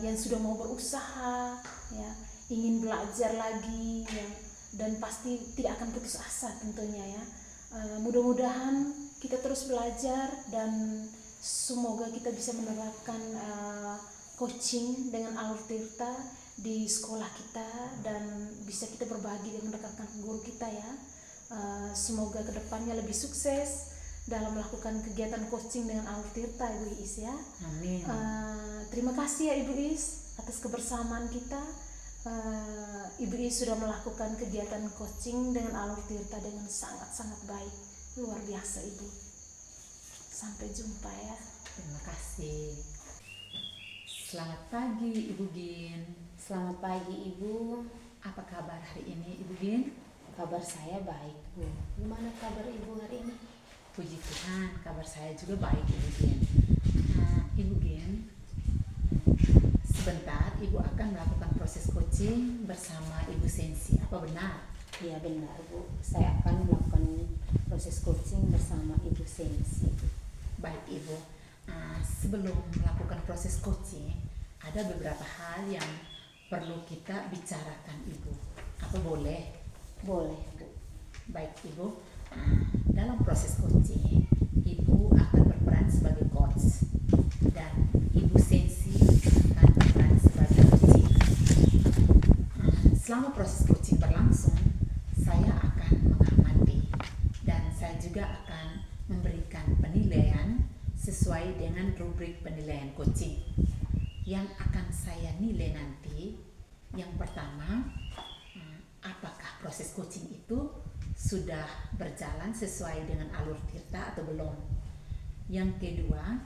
yang sudah mau berusaha ya, ingin belajar lagi ya, dan pasti tidak akan putus asa tentunya ya. Mudah-mudahan kita terus belajar dan semoga kita bisa menerapkan coaching dengan Alur Tirta di sekolah kita, dan bisa kita berbagi dengan rekan-rekan guru kita ya. Semoga kedepannya lebih sukses dalam melakukan kegiatan coaching dengan Alur Tirta Ibu Is ya. Amin. Terima kasih ya Ibu Is atas kebersamaan kita. Ibu Is sudah melakukan kegiatan coaching dengan Alur Tirta dengan sangat-sangat baik. Luar biasa Ibu. Sampai jumpa ya. Terima kasih. Selamat pagi Ibu Gin. Selamat pagi Ibu. Apa kabar hari ini Ibu Gin? Kabar saya baik Bu. Gimana kabar Ibu hari ini? Puji Tuhan, kabar saya juga baik Ibu Gin. Ibu Gin, sebentar Ibu akan melakukan proses coaching bersama Ibu Sensi. Apa benar? Iya benar Bu. Saya akan melakukan proses coaching bersama Ibu Sensi. Baik Ibu. Sebelum melakukan proses coaching, ada beberapa hal yang perlu kita bicarakan Ibu. Apa boleh? Boleh Bu. Baik Ibu, dalam proses coaching Ibu akan berperan sebagai coach dan Ibu Sensi akan berperan sebagai coaching. Selama proses coaching berlangsung, saya akan mengamati dan saya juga akan memberikan penilaian sesuai dengan rubrik penilaian coaching. Yang akan saya nilai nanti, yang pertama, apakah proses coaching itu sudah berjalan sesuai dengan Alur Tirta atau belum. Yang kedua,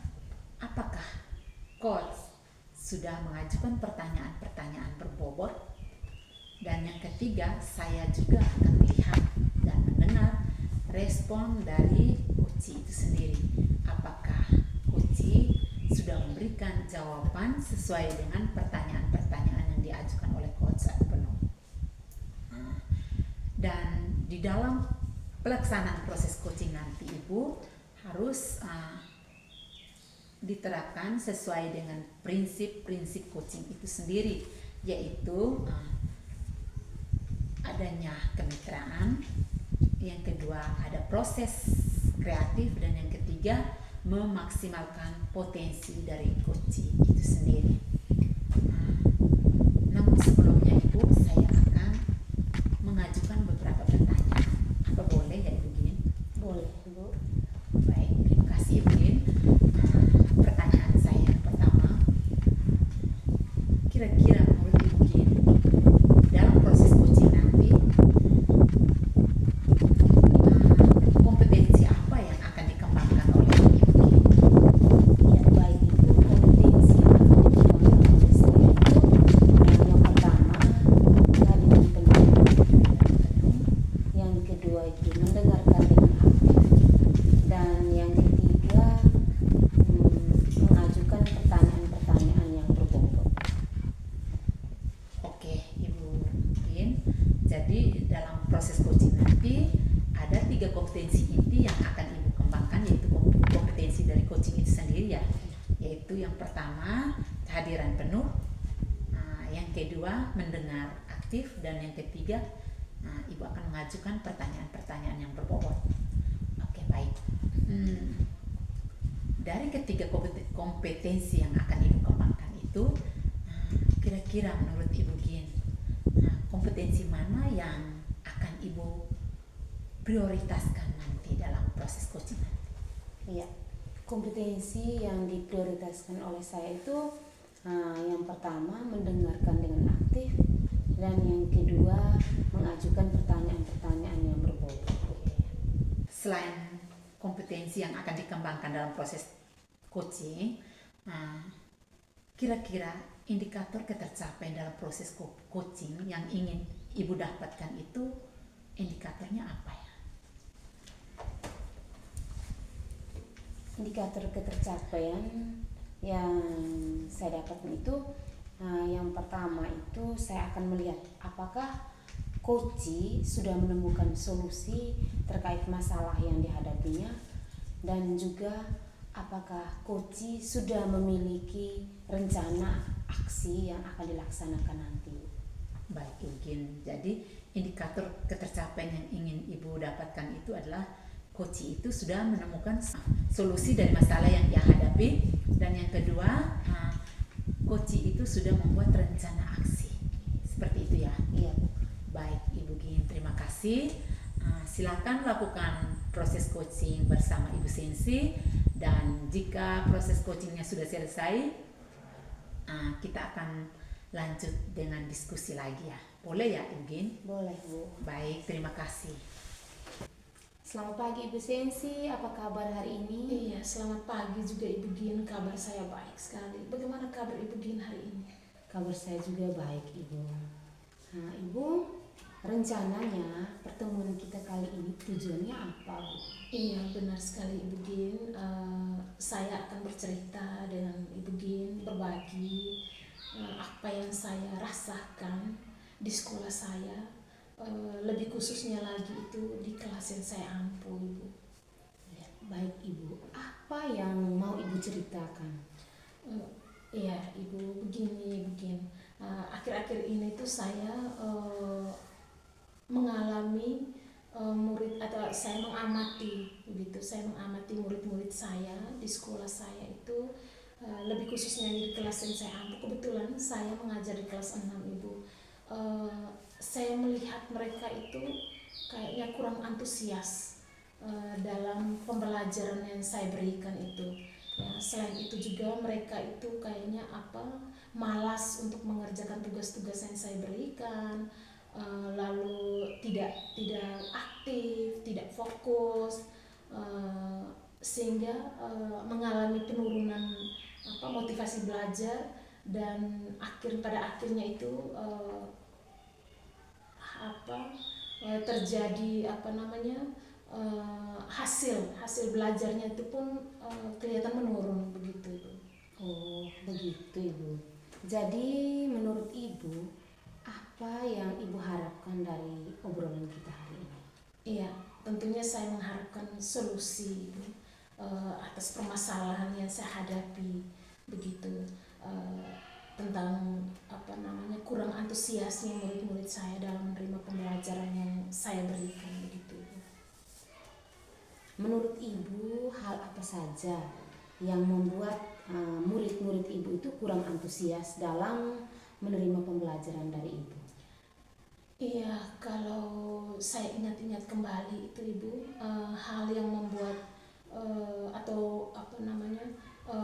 apakah coach sudah mengajukan pertanyaan-pertanyaan berbobot. Dan yang ketiga, saya juga akan melihat dan mendengar respon dari coach itu sendiri. Apakah coach sudah memberikan jawaban sesuai dengan pertanyaan-pertanyaan yang diajukan oleh coach atau belum. Dan di dalam pelaksanaan proses coaching nanti Ibu harus diterapkan sesuai dengan prinsip-prinsip coaching itu sendiri, yaitu adanya kemitraan, yang kedua ada proses kreatif, dan yang ketiga memaksimalkan potensi dari coaching itu sendiri. Nah, namun sebelumnya Ibu, saya akan mengajukan beberapa pertanyaan. Apa boleh ya Ibu Gin? Boleh, Bu. Baik, terima kasih Ibu Gin. Pertanyaan saya yang pertama, kira-kira menurut Ibu Gin, dalam proses coaching nanti kompetensi apa yang akan dikembangkan oleh Ibu Gin? Ya, baik Ibu. Kompetensi yang akan dikembangkan oleh saya itu yang pertama kehadiran penuh, yang kedua itu mendengarkan dengan aktif, dan yang ketiga mengajukan pertanyaan-pertanyaan yang berbobot. Oke, Ibu Gin. Jadi dalam proses coaching nanti ada 3 kompetensi inti yang akan Ibu kembangkan, yaitu kompetensi dari coaching itu sendiri ya. Yaitu yang pertama kehadiran penuh, yang kedua mendengar aktif, dan yang ketiga Ibu akan mengajukan pertanyaan-pertanyaan yang berbobot. Oke, baik. Dari ketiga kompetensi yang akan Ibu kembangkan itu, kira-kira menurut Ibu Gin, kompetensi mana yang akan Ibu prioritaskan nanti dalam proses coaching nanti? Ya, kompetensi yang diprioritaskan oleh saya itu yang pertama mendengarkan dengan aktif, dan yang kedua mengajukan pertanyaan-pertanyaan yang berbobot. Selain kompetensi yang akan dikembangkan dalam proses coaching, kira-kira indikator ketercapaian dalam proses coaching yang ingin Ibu dapatkan itu indikatornya apa ya? Indikator ketercapaian yang saya dapatkan itu yang pertama itu saya akan melihat apakah coach sudah menemukan solusi terkait masalah yang dihadapinya, dan juga apakah coach sudah memiliki rencana aksi yang akan dilaksanakan nanti. Baik, Gin. Jadi indikator ketercapaian yang ingin Ibu dapatkan itu adalah coach itu sudah menemukan solusi dari masalah yang ia hadapi, dan yang kedua coach itu sudah membuat rencana aksi. Seperti itu ya? Iya. Baik, Ibu Gin, terima kasih. Silakan lakukan proses coaching bersama Ibu Sensi, dan jika proses coachingnya sudah selesai, kita akan lanjut dengan diskusi lagi ya. Boleh ya, Ibu Gin? Boleh, Bu. Baik, terima kasih. Selamat pagi Ibu Sensi, apa kabar hari ini? Iya, selamat pagi juga Ibu Gin. Kabar saya baik sekali. Bagaimana kabar Ibu Gin hari ini? Kabar saya juga baik, Ibu. Nah, Ibu, rencananya pertemuan kita kali ini tujuannya apa, Bu? Iya, benar sekali Ibu Gin. Saya akan bercerita dengan Ibu Gin, berbagi apa yang saya rasakan di sekolah saya, lebih khususnya lagi itu di kelas yang saya ampu, Ibu. Ya, baik Ibu, apa yang mau Ibu ceritakan? Iya Ibu, begini. Akhir-akhir ini tuh saya mengalami murid, atau saya mengamati begitu. Saya mengamati murid-murid saya di sekolah saya itu, lebih khususnya di kelas yang saya ampu. Kebetulan saya mengajar di kelas 6, Ibu. Saya melihat mereka itu kayaknya kurang antusias dalam pembelajaran yang saya berikan itu. Ya, selain itu juga mereka itu kayaknya malas untuk mengerjakan tugas-tugas yang saya berikan, lalu tidak aktif, tidak fokus, sehingga mengalami penurunan motivasi belajar, dan pada akhirnya itu terjadi hasil belajarnya itu pun kelihatan menurun begitu, Ibu. Oh, begitu Ibu. Jadi menurut Ibu, apa yang Ibu harapkan dari obrolan kita hari ini? Iya, tentunya saya mengharapkan solusi, Ibu, atas permasalahan yang saya hadapi begitu. tentang kurang antusiasnya murid-murid saya dalam menerima pembelajaran yang saya berikan begitu. Menurut Ibu, hal apa saja yang membuat murid-murid Ibu itu kurang antusias dalam menerima pembelajaran dari Ibu? Iya, kalau saya ingat-ingat kembali itu Ibu, hal yang membuat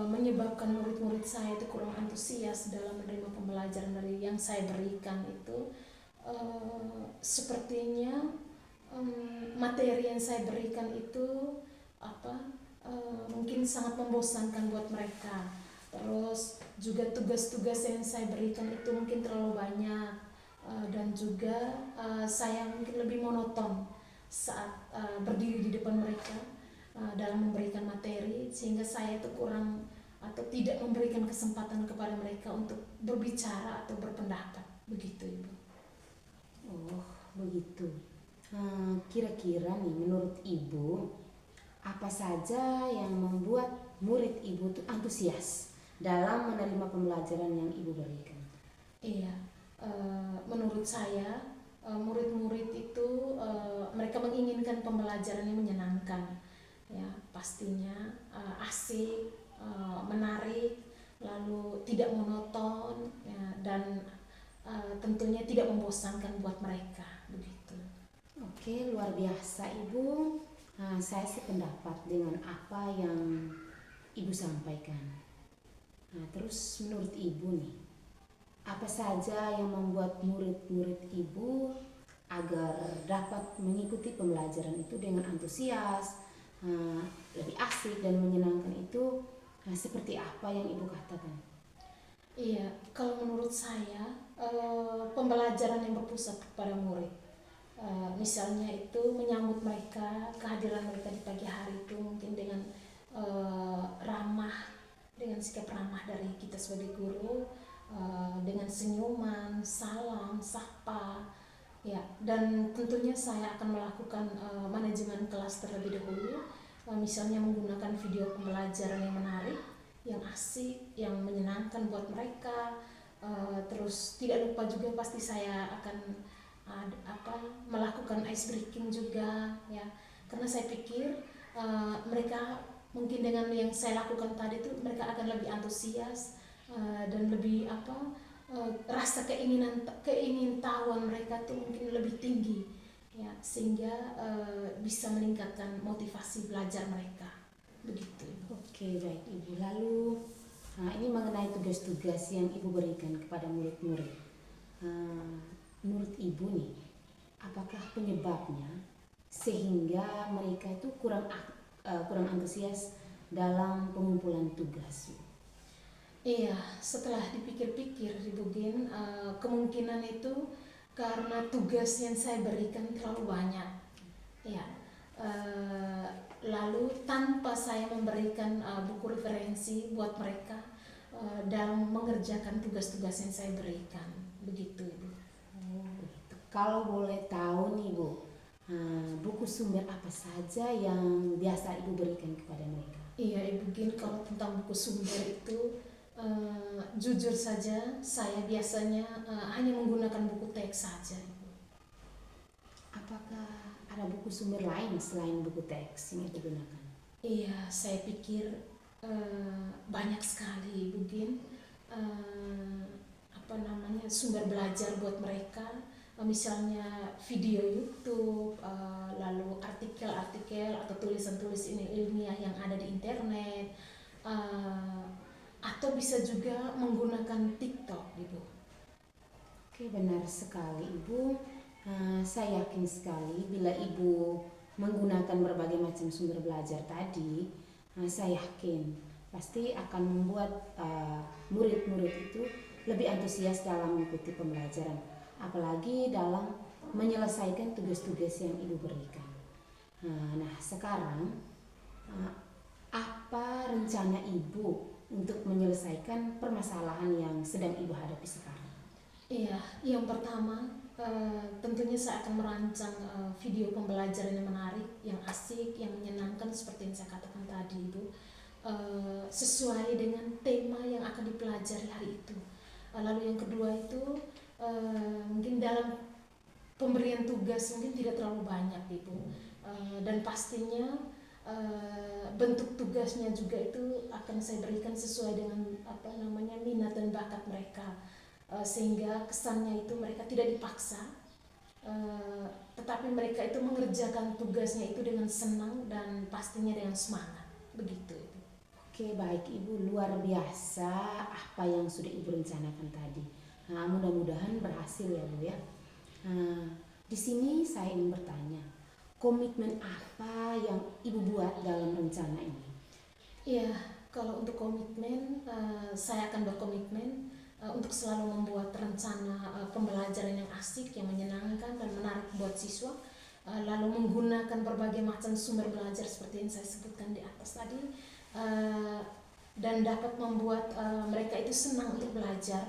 menyebabkan murid-murid saya itu kurang antusias dalam menerima pembelajaran dari yang saya berikan itu sepertinya materi yang saya berikan itu mungkin sangat membosankan buat mereka. Terus juga tugas-tugas yang saya berikan itu mungkin terlalu banyak, dan juga saya mungkin lebih monoton saat berdiri di depan mereka dalam memberikan materi, sehingga saya itu kurang atau tidak memberikan kesempatan kepada mereka untuk berbicara atau berpendapat begitu Ibu. Oh, begitu. Kira-kira nih menurut Ibu, apa saja yang membuat murid Ibu tuh antusias dalam menerima pembelajaran yang Ibu berikan? Iya, menurut saya murid-murid itu mereka menginginkan pembelajaran yang menyenangkan, ya pastinya asik, menarik, lalu tidak monoton, ya, dan tentunya tidak membosankan buat mereka begitu. Oke, luar biasa Ibu. Saya sependapat dengan apa yang Ibu sampaikan. Terus menurut Ibu nih, apa saja yang membuat murid-murid Ibu agar dapat mengikuti pembelajaran itu dengan antusias, lebih asik dan menyenangkan itu, seperti apa yang Ibu katakan? Iya, kalau menurut saya pembelajaran yang berpusat kepada murid, misalnya itu menyambut mereka, kehadiran mereka di pagi hari itu mungkin dengan ramah, dengan sikap ramah dari kita sebagai guru, dengan senyuman, salam, sapa, ya, dan tentunya saya akan melakukan manajemen kelas terlebih dahulu, misalnya menggunakan video pembelajaran yang menarik, yang asik, yang menyenangkan buat mereka. Terus tidak lupa juga pasti saya akan melakukan ice breaking juga, ya, karena saya pikir mereka mungkin dengan yang saya lakukan tadi itu mereka akan lebih antusias, dan lebih rasa keingintahuan mereka tuh mungkin lebih tinggi, ya, sehingga bisa meningkatkan motivasi belajar mereka begitu. Oke, baik Ibu. Lalu ini mengenai tugas-tugas yang Ibu berikan kepada murid-murid. Menurut Ibu nih, apakah penyebabnya sehingga mereka itu kurang antusias dalam pengumpulan tugas? Iya, setelah dipikir-pikir Ibu Gin, kemungkinan itu karena tugas yang saya berikan terlalu banyak, ya. Lalu tanpa saya memberikan buku referensi buat mereka dalam mengerjakan tugas-tugas yang saya berikan begitu Ibu. Oh, begitu. Kalau boleh tahu nih Bu, buku sumber apa saja yang biasa Ibu berikan kepada mereka? Iya Ibu Gin, kalau tentang buku sumber itu jujur saja saya biasanya hanya menggunakan buku teks saja Ibu. Apakah ada buku sumber lain selain buku teks yang Ibu gunakan? Iya, saya pikir banyak sekali Ibu Gin, sumber belajar buat mereka, misalnya video YouTube, lalu artikel-artikel atau tulisan-tulis ilmiah yang ada di internet, atau bisa juga menggunakan TikTok Ibu. Oke, benar sekali Ibu. Saya yakin sekali bila Ibu menggunakan berbagai macam sumber belajar tadi, saya yakin pasti akan membuat murid-murid itu lebih antusias dalam mengikuti pembelajaran, apalagi dalam menyelesaikan tugas-tugas yang Ibu berikan. Nah, sekarang apa rencana Ibu untuk menyelesaikan permasalahan yang sedang Ibu hadapi sekarang? Iya, yang pertama tentunya saya akan merancang video pembelajaran yang menarik, yang asik, yang menyenangkan seperti yang saya katakan tadi Ibu, sesuai dengan tema yang akan dipelajari hari itu. Lalu yang kedua itu mungkin dalam pemberian tugas mungkin tidak terlalu banyak Ibu. Dan pastinya bentuk tugasnya juga itu akan saya berikan sesuai dengan minat dan bakat mereka, sehingga kesannya itu mereka tidak dipaksa, tetapi mereka itu mengerjakan tugasnya itu dengan senang dan pastinya dengan semangat, begitu Ibu. Oke, baik Ibu, luar biasa apa yang sudah Ibu rencanakan tadi. Nah, mudah-mudahan berhasil ya Bu ya. Nah, di sini saya ingin bertanya, komitmen apa yang Ibu buat dalam rencana ini? Iya, kalau untuk komitmen, saya akan berkomitmen untuk selalu membuat rencana pembelajaran yang asik, yang menyenangkan dan menarik buat siswa, lalu menggunakan berbagai macam sumber belajar seperti yang saya sebutkan di atas tadi, dan dapat membuat mereka itu senang untuk belajar,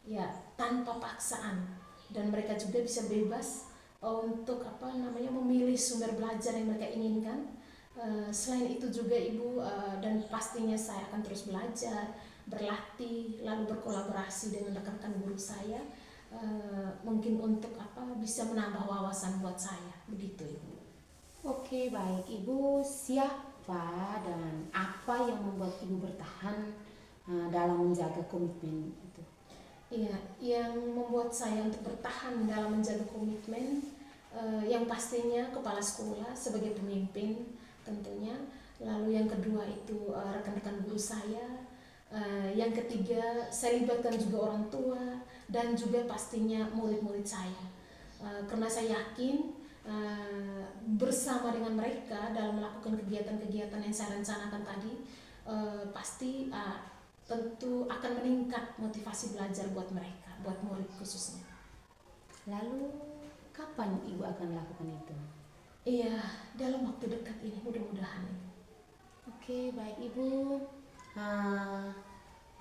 ya, tanpa paksaan, dan mereka juga bisa bebas untuk memilih sumber belajar yang mereka inginkan. Selain itu juga Ibu, dan pastinya saya akan terus belajar, berlatih, lalu berkolaborasi dengan rekan-rekan guru saya, mungkin untuk bisa menambah wawasan buat saya, begitu Ibu. Oke, baik Ibu, siapa dan apa yang membuat Ibu bertahan dalam menjaga komitmen itu? Iya, yang membuat saya untuk bertahan dalam menjaga komitmen, yang pastinya kepala sekolah sebagai pemimpin tentunya, lalu yang kedua itu rekan-rekan guru saya, yang ketiga saya libatkan juga orang tua dan juga pastinya murid-murid saya, karena saya yakin bersama dengan mereka dalam melakukan kegiatan-kegiatan yang saya rencanakan tadi, pasti tentu akan meningkat motivasi belajar buat mereka, buat murid khususnya. Lalu kapan Ibu akan lakukan itu? Iya, dalam waktu dekat ini mudah-mudahan. Oke, baik Ibu.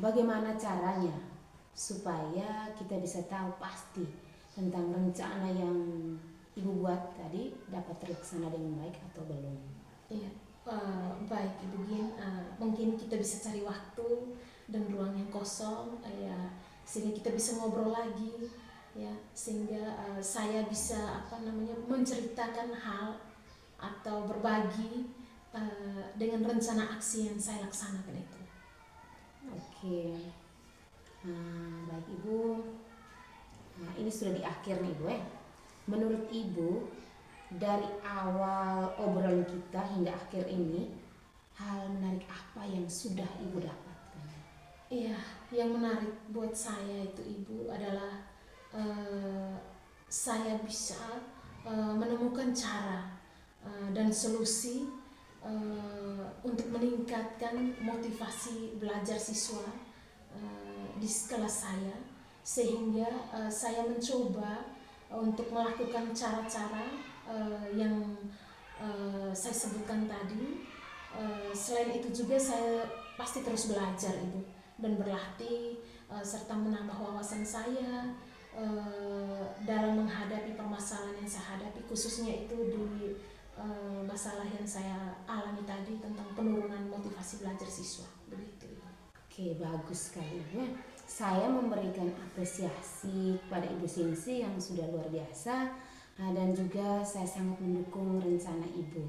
Bagaimana caranya supaya kita bisa tahu pasti tentang rencana yang Ibu buat tadi dapat terlaksana dengan baik atau belum? Iya, baik Ibu Gin, mungkin kita bisa cari waktu dan ruang yang kosong, ya, sehingga kita bisa ngobrol lagi, ya, sehingga saya bisa menceritakan hal atau berbagi dengan rencana aksi yang saya laksanakan itu. Oke, baik Ibu. Nah, ini sudah di akhir nih Ibu ya. Menurut Ibu, dari awal obrolan kita hingga akhir ini, hal menarik apa yang sudah Ibu dapatkan? Iya, yang menarik buat saya itu Ibu adalah saya bisa menemukan cara dan solusi untuk meningkatkan motivasi belajar siswa di kelas saya, sehingga saya mencoba untuk melakukan cara-cara yang saya sebutkan tadi. Selain itu juga saya pasti terus belajar Ibu dan berlatih, serta menambah wawasan saya dalam menghadapi permasalahan yang saya hadapi, khususnya itu di masalah yang saya alami tadi tentang penurunan motivasi belajar siswa, begitu. Oke, bagus sekali ya. Saya memberikan apresiasi kepada Ibu Singsi yang sudah luar biasa, dan juga saya sangat mendukung rencana Ibu.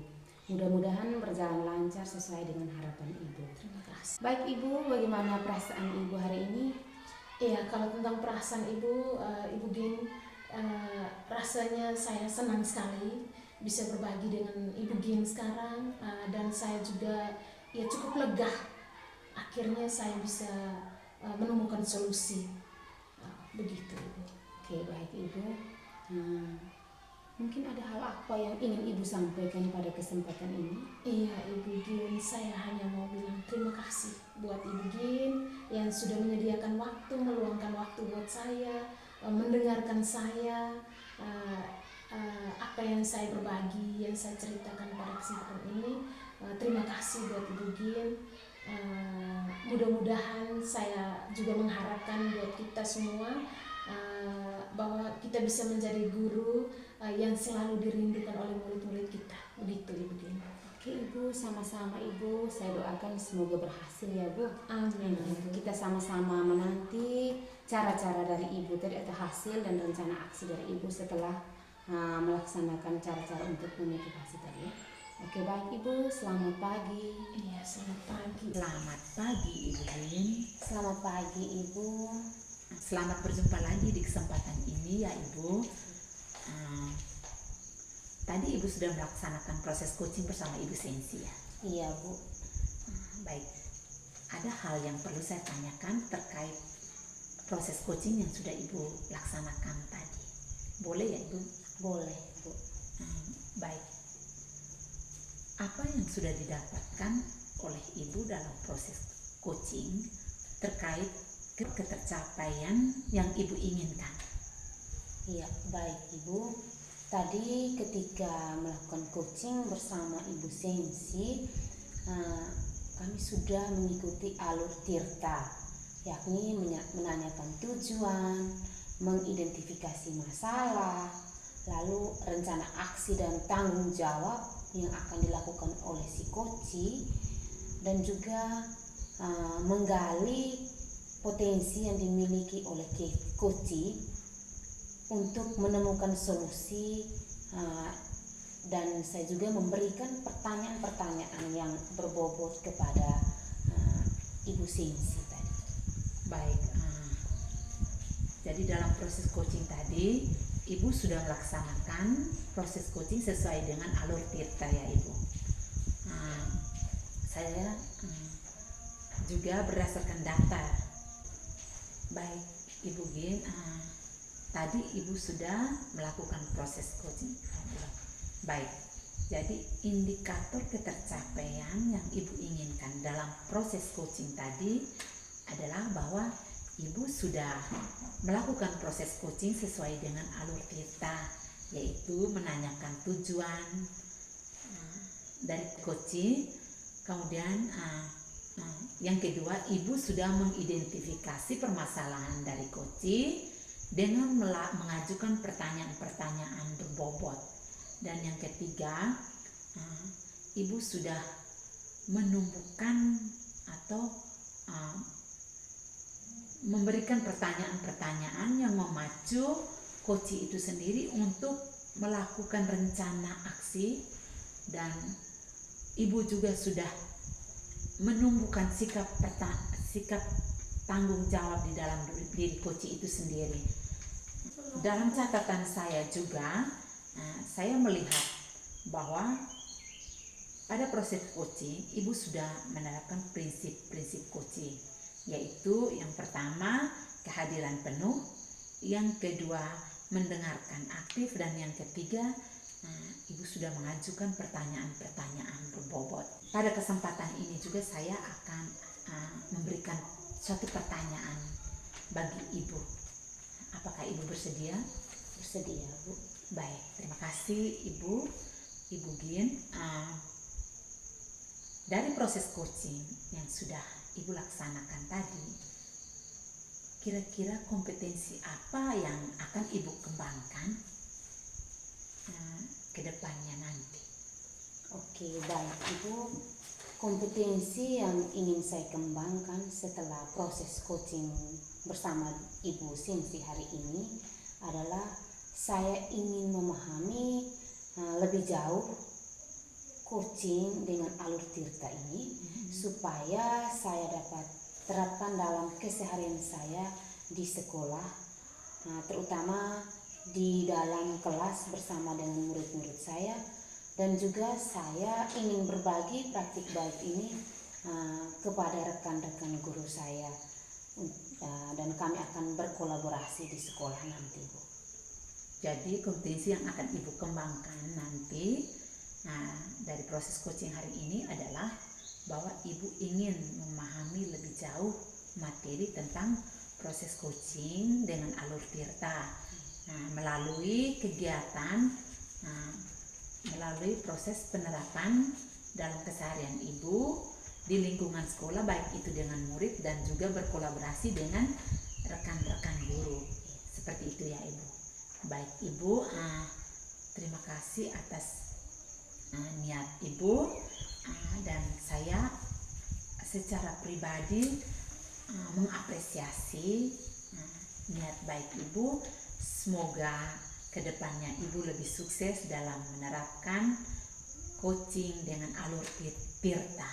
Mudah-mudahan berjalan lancar sesuai dengan harapan Ibu. Terima kasih. Baik Ibu, bagaimana perasaan Ibu hari ini? Iya, kalau tentang perasaan Ibu, Ibu Gin, rasanya saya senang sekali bisa berbagi dengan Ibu Gin sekarang, dan saya juga ya cukup lega. Akhirnya saya bisa menemukan solusi, begitu Ibu. Oke, baik Ibu. Mungkin ada hal apa yang ingin Ibu sampaikan pada kesempatan ini? Iya Ibu Gin, saya hanya mau bilang terima kasih buat Ibu Gin yang sudah menyediakan waktu, meluangkan waktu buat saya, mendengarkan saya, apa yang saya berbagi, yang saya ceritakan pada kesempatan ini. Terima kasih buat Ibu Gin. Mudah-mudahan saya juga mengharapkan buat kita semua bahwa kita bisa menjadi guru yang selalu dirindukan oleh murid-murid kita, begitu Ibu Gin. Oke Ibu, Ibu, sama-sama Ibu. Saya doakan semoga berhasil ya Bu. Amin. Kita sama-sama menanti cara-cara dari Ibu tadi atau hasil dan rencana aksi dari Ibu setelah melaksanakan cara-cara untuk memotivasi tadi. Oke, baik Ibu, selamat pagi. Iya, selamat pagi. Selamat pagi Ibu Gin. Selamat pagi Ibu. Selamat berjumpa lagi di kesempatan ini ya Ibu. Tadi Ibu sudah melaksanakan proses coaching bersama Ibu Sensi ya? Iya Bu. Baik, ada hal yang perlu saya tanyakan terkait proses coaching yang sudah Ibu laksanakan tadi. Boleh ya Ibu? Boleh Bu. Baik, apa yang sudah didapatkan oleh Ibu dalam proses coaching terkait ketercapaian yang Ibu inginkan? Iya, baik Ibu. Tadi ketika melakukan coaching bersama Ibu Sensi, kami sudah mengikuti alur tirta, yakni menanyakan tujuan, mengidentifikasi masalah, lalu rencana aksi dan tanggung jawab yang akan dilakukan oleh si coach, dan juga menggali potensi yang dimiliki oleh coach untuk menemukan solusi, dan saya juga memberikan pertanyaan-pertanyaan yang berbobot kepada Ibu Sensi tadi. Baik, jadi dalam proses coaching tadi Ibu sudah melaksanakan proses coaching sesuai dengan alur tirta ya Ibu. Saya juga berdasarkan data. Baik Ibu Gin, tadi Ibu sudah melakukan proses coaching. Baik, jadi indikator ketercapaian yang Ibu inginkan dalam proses coaching tadi adalah bahwa Ibu sudah melakukan proses coaching sesuai dengan alur tirta, yaitu menanyakan tujuan dari coaching. Kemudian yang kedua, Ibu sudah mengidentifikasi permasalahan dari coaching dengan mengajukan pertanyaan-pertanyaan berbobot. Dan yang ketiga, Ibu sudah menumbuhkan atau memberikan pertanyaan-pertanyaan yang memacu coach itu sendiri untuk melakukan rencana aksi, dan Ibu juga sudah menumbuhkan sikap tanggung jawab di dalam diri coach itu sendiri. Dalam catatan saya juga, saya melihat bahwa pada proses coaching Ibu sudah menerapkan prinsip-prinsip coaching, yaitu yang pertama kehadiran penuh, yang kedua mendengarkan aktif, dan yang ketiga Ibu sudah mengajukan pertanyaan-pertanyaan berbobot. Pada kesempatan ini juga saya akan memberikan suatu pertanyaan bagi Ibu. Apakah Ibu bersedia? Bersedia Bu. Baik, terima kasih Ibu Gin. Dari proses coaching yang sudah Ibu laksanakan tadi, kira-kira kompetensi apa yang akan Ibu kembangkan ke depannya nanti? Oke, baik Ibu. Kompetensi yang ingin saya kembangkan setelah proses coaching bersama Ibu Sensi hari ini adalah saya ingin memahami lebih jauh coaching dengan alur tirta ini, supaya saya dapat terapkan dalam keseharian saya di sekolah, terutama di dalam kelas bersama dengan murid-murid saya, dan juga saya ingin berbagi praktik baik ini kepada rekan-rekan guru saya, dan kami akan berkolaborasi di sekolah nanti Bu. Jadi kompetensi yang akan Ibu kembangkan nanti dari proses coaching hari ini adalah bahwa Ibu ingin memahami lebih jauh materi tentang proses coaching dengan alur tirta, melalui kegiatan, melalui proses penerapan dalam keseharian Ibu di lingkungan sekolah, baik itu dengan murid dan juga berkolaborasi dengan rekan-rekan guru. Seperti itu ya Ibu. Baik Ibu, terima kasih atas niat Ibu. secara pribadi mengapresiasi niat baik Ibu. Semoga kedepannya Ibu lebih sukses dalam menerapkan coaching dengan alur Tirta.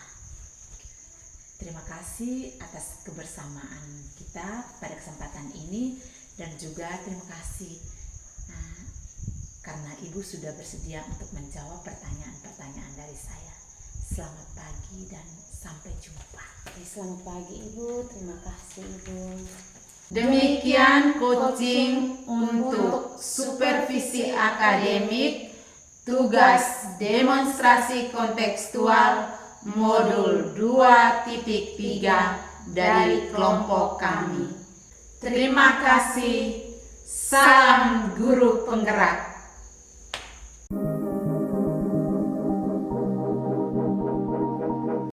Terima kasih atas kebersamaan kita pada kesempatan ini, dan juga terima kasih karena Ibu sudah bersedia untuk menjawab pertanyaan-pertanyaan dari saya. Selamat pagi dan sampai jumpa. Selamat pagi Ibu, terima kasih Ibu. Demikian coaching untuk supervisi akademik, tugas demonstrasi kontekstual modul 2.3 dari kelompok kami. Terima kasih. Salam guru penggerak.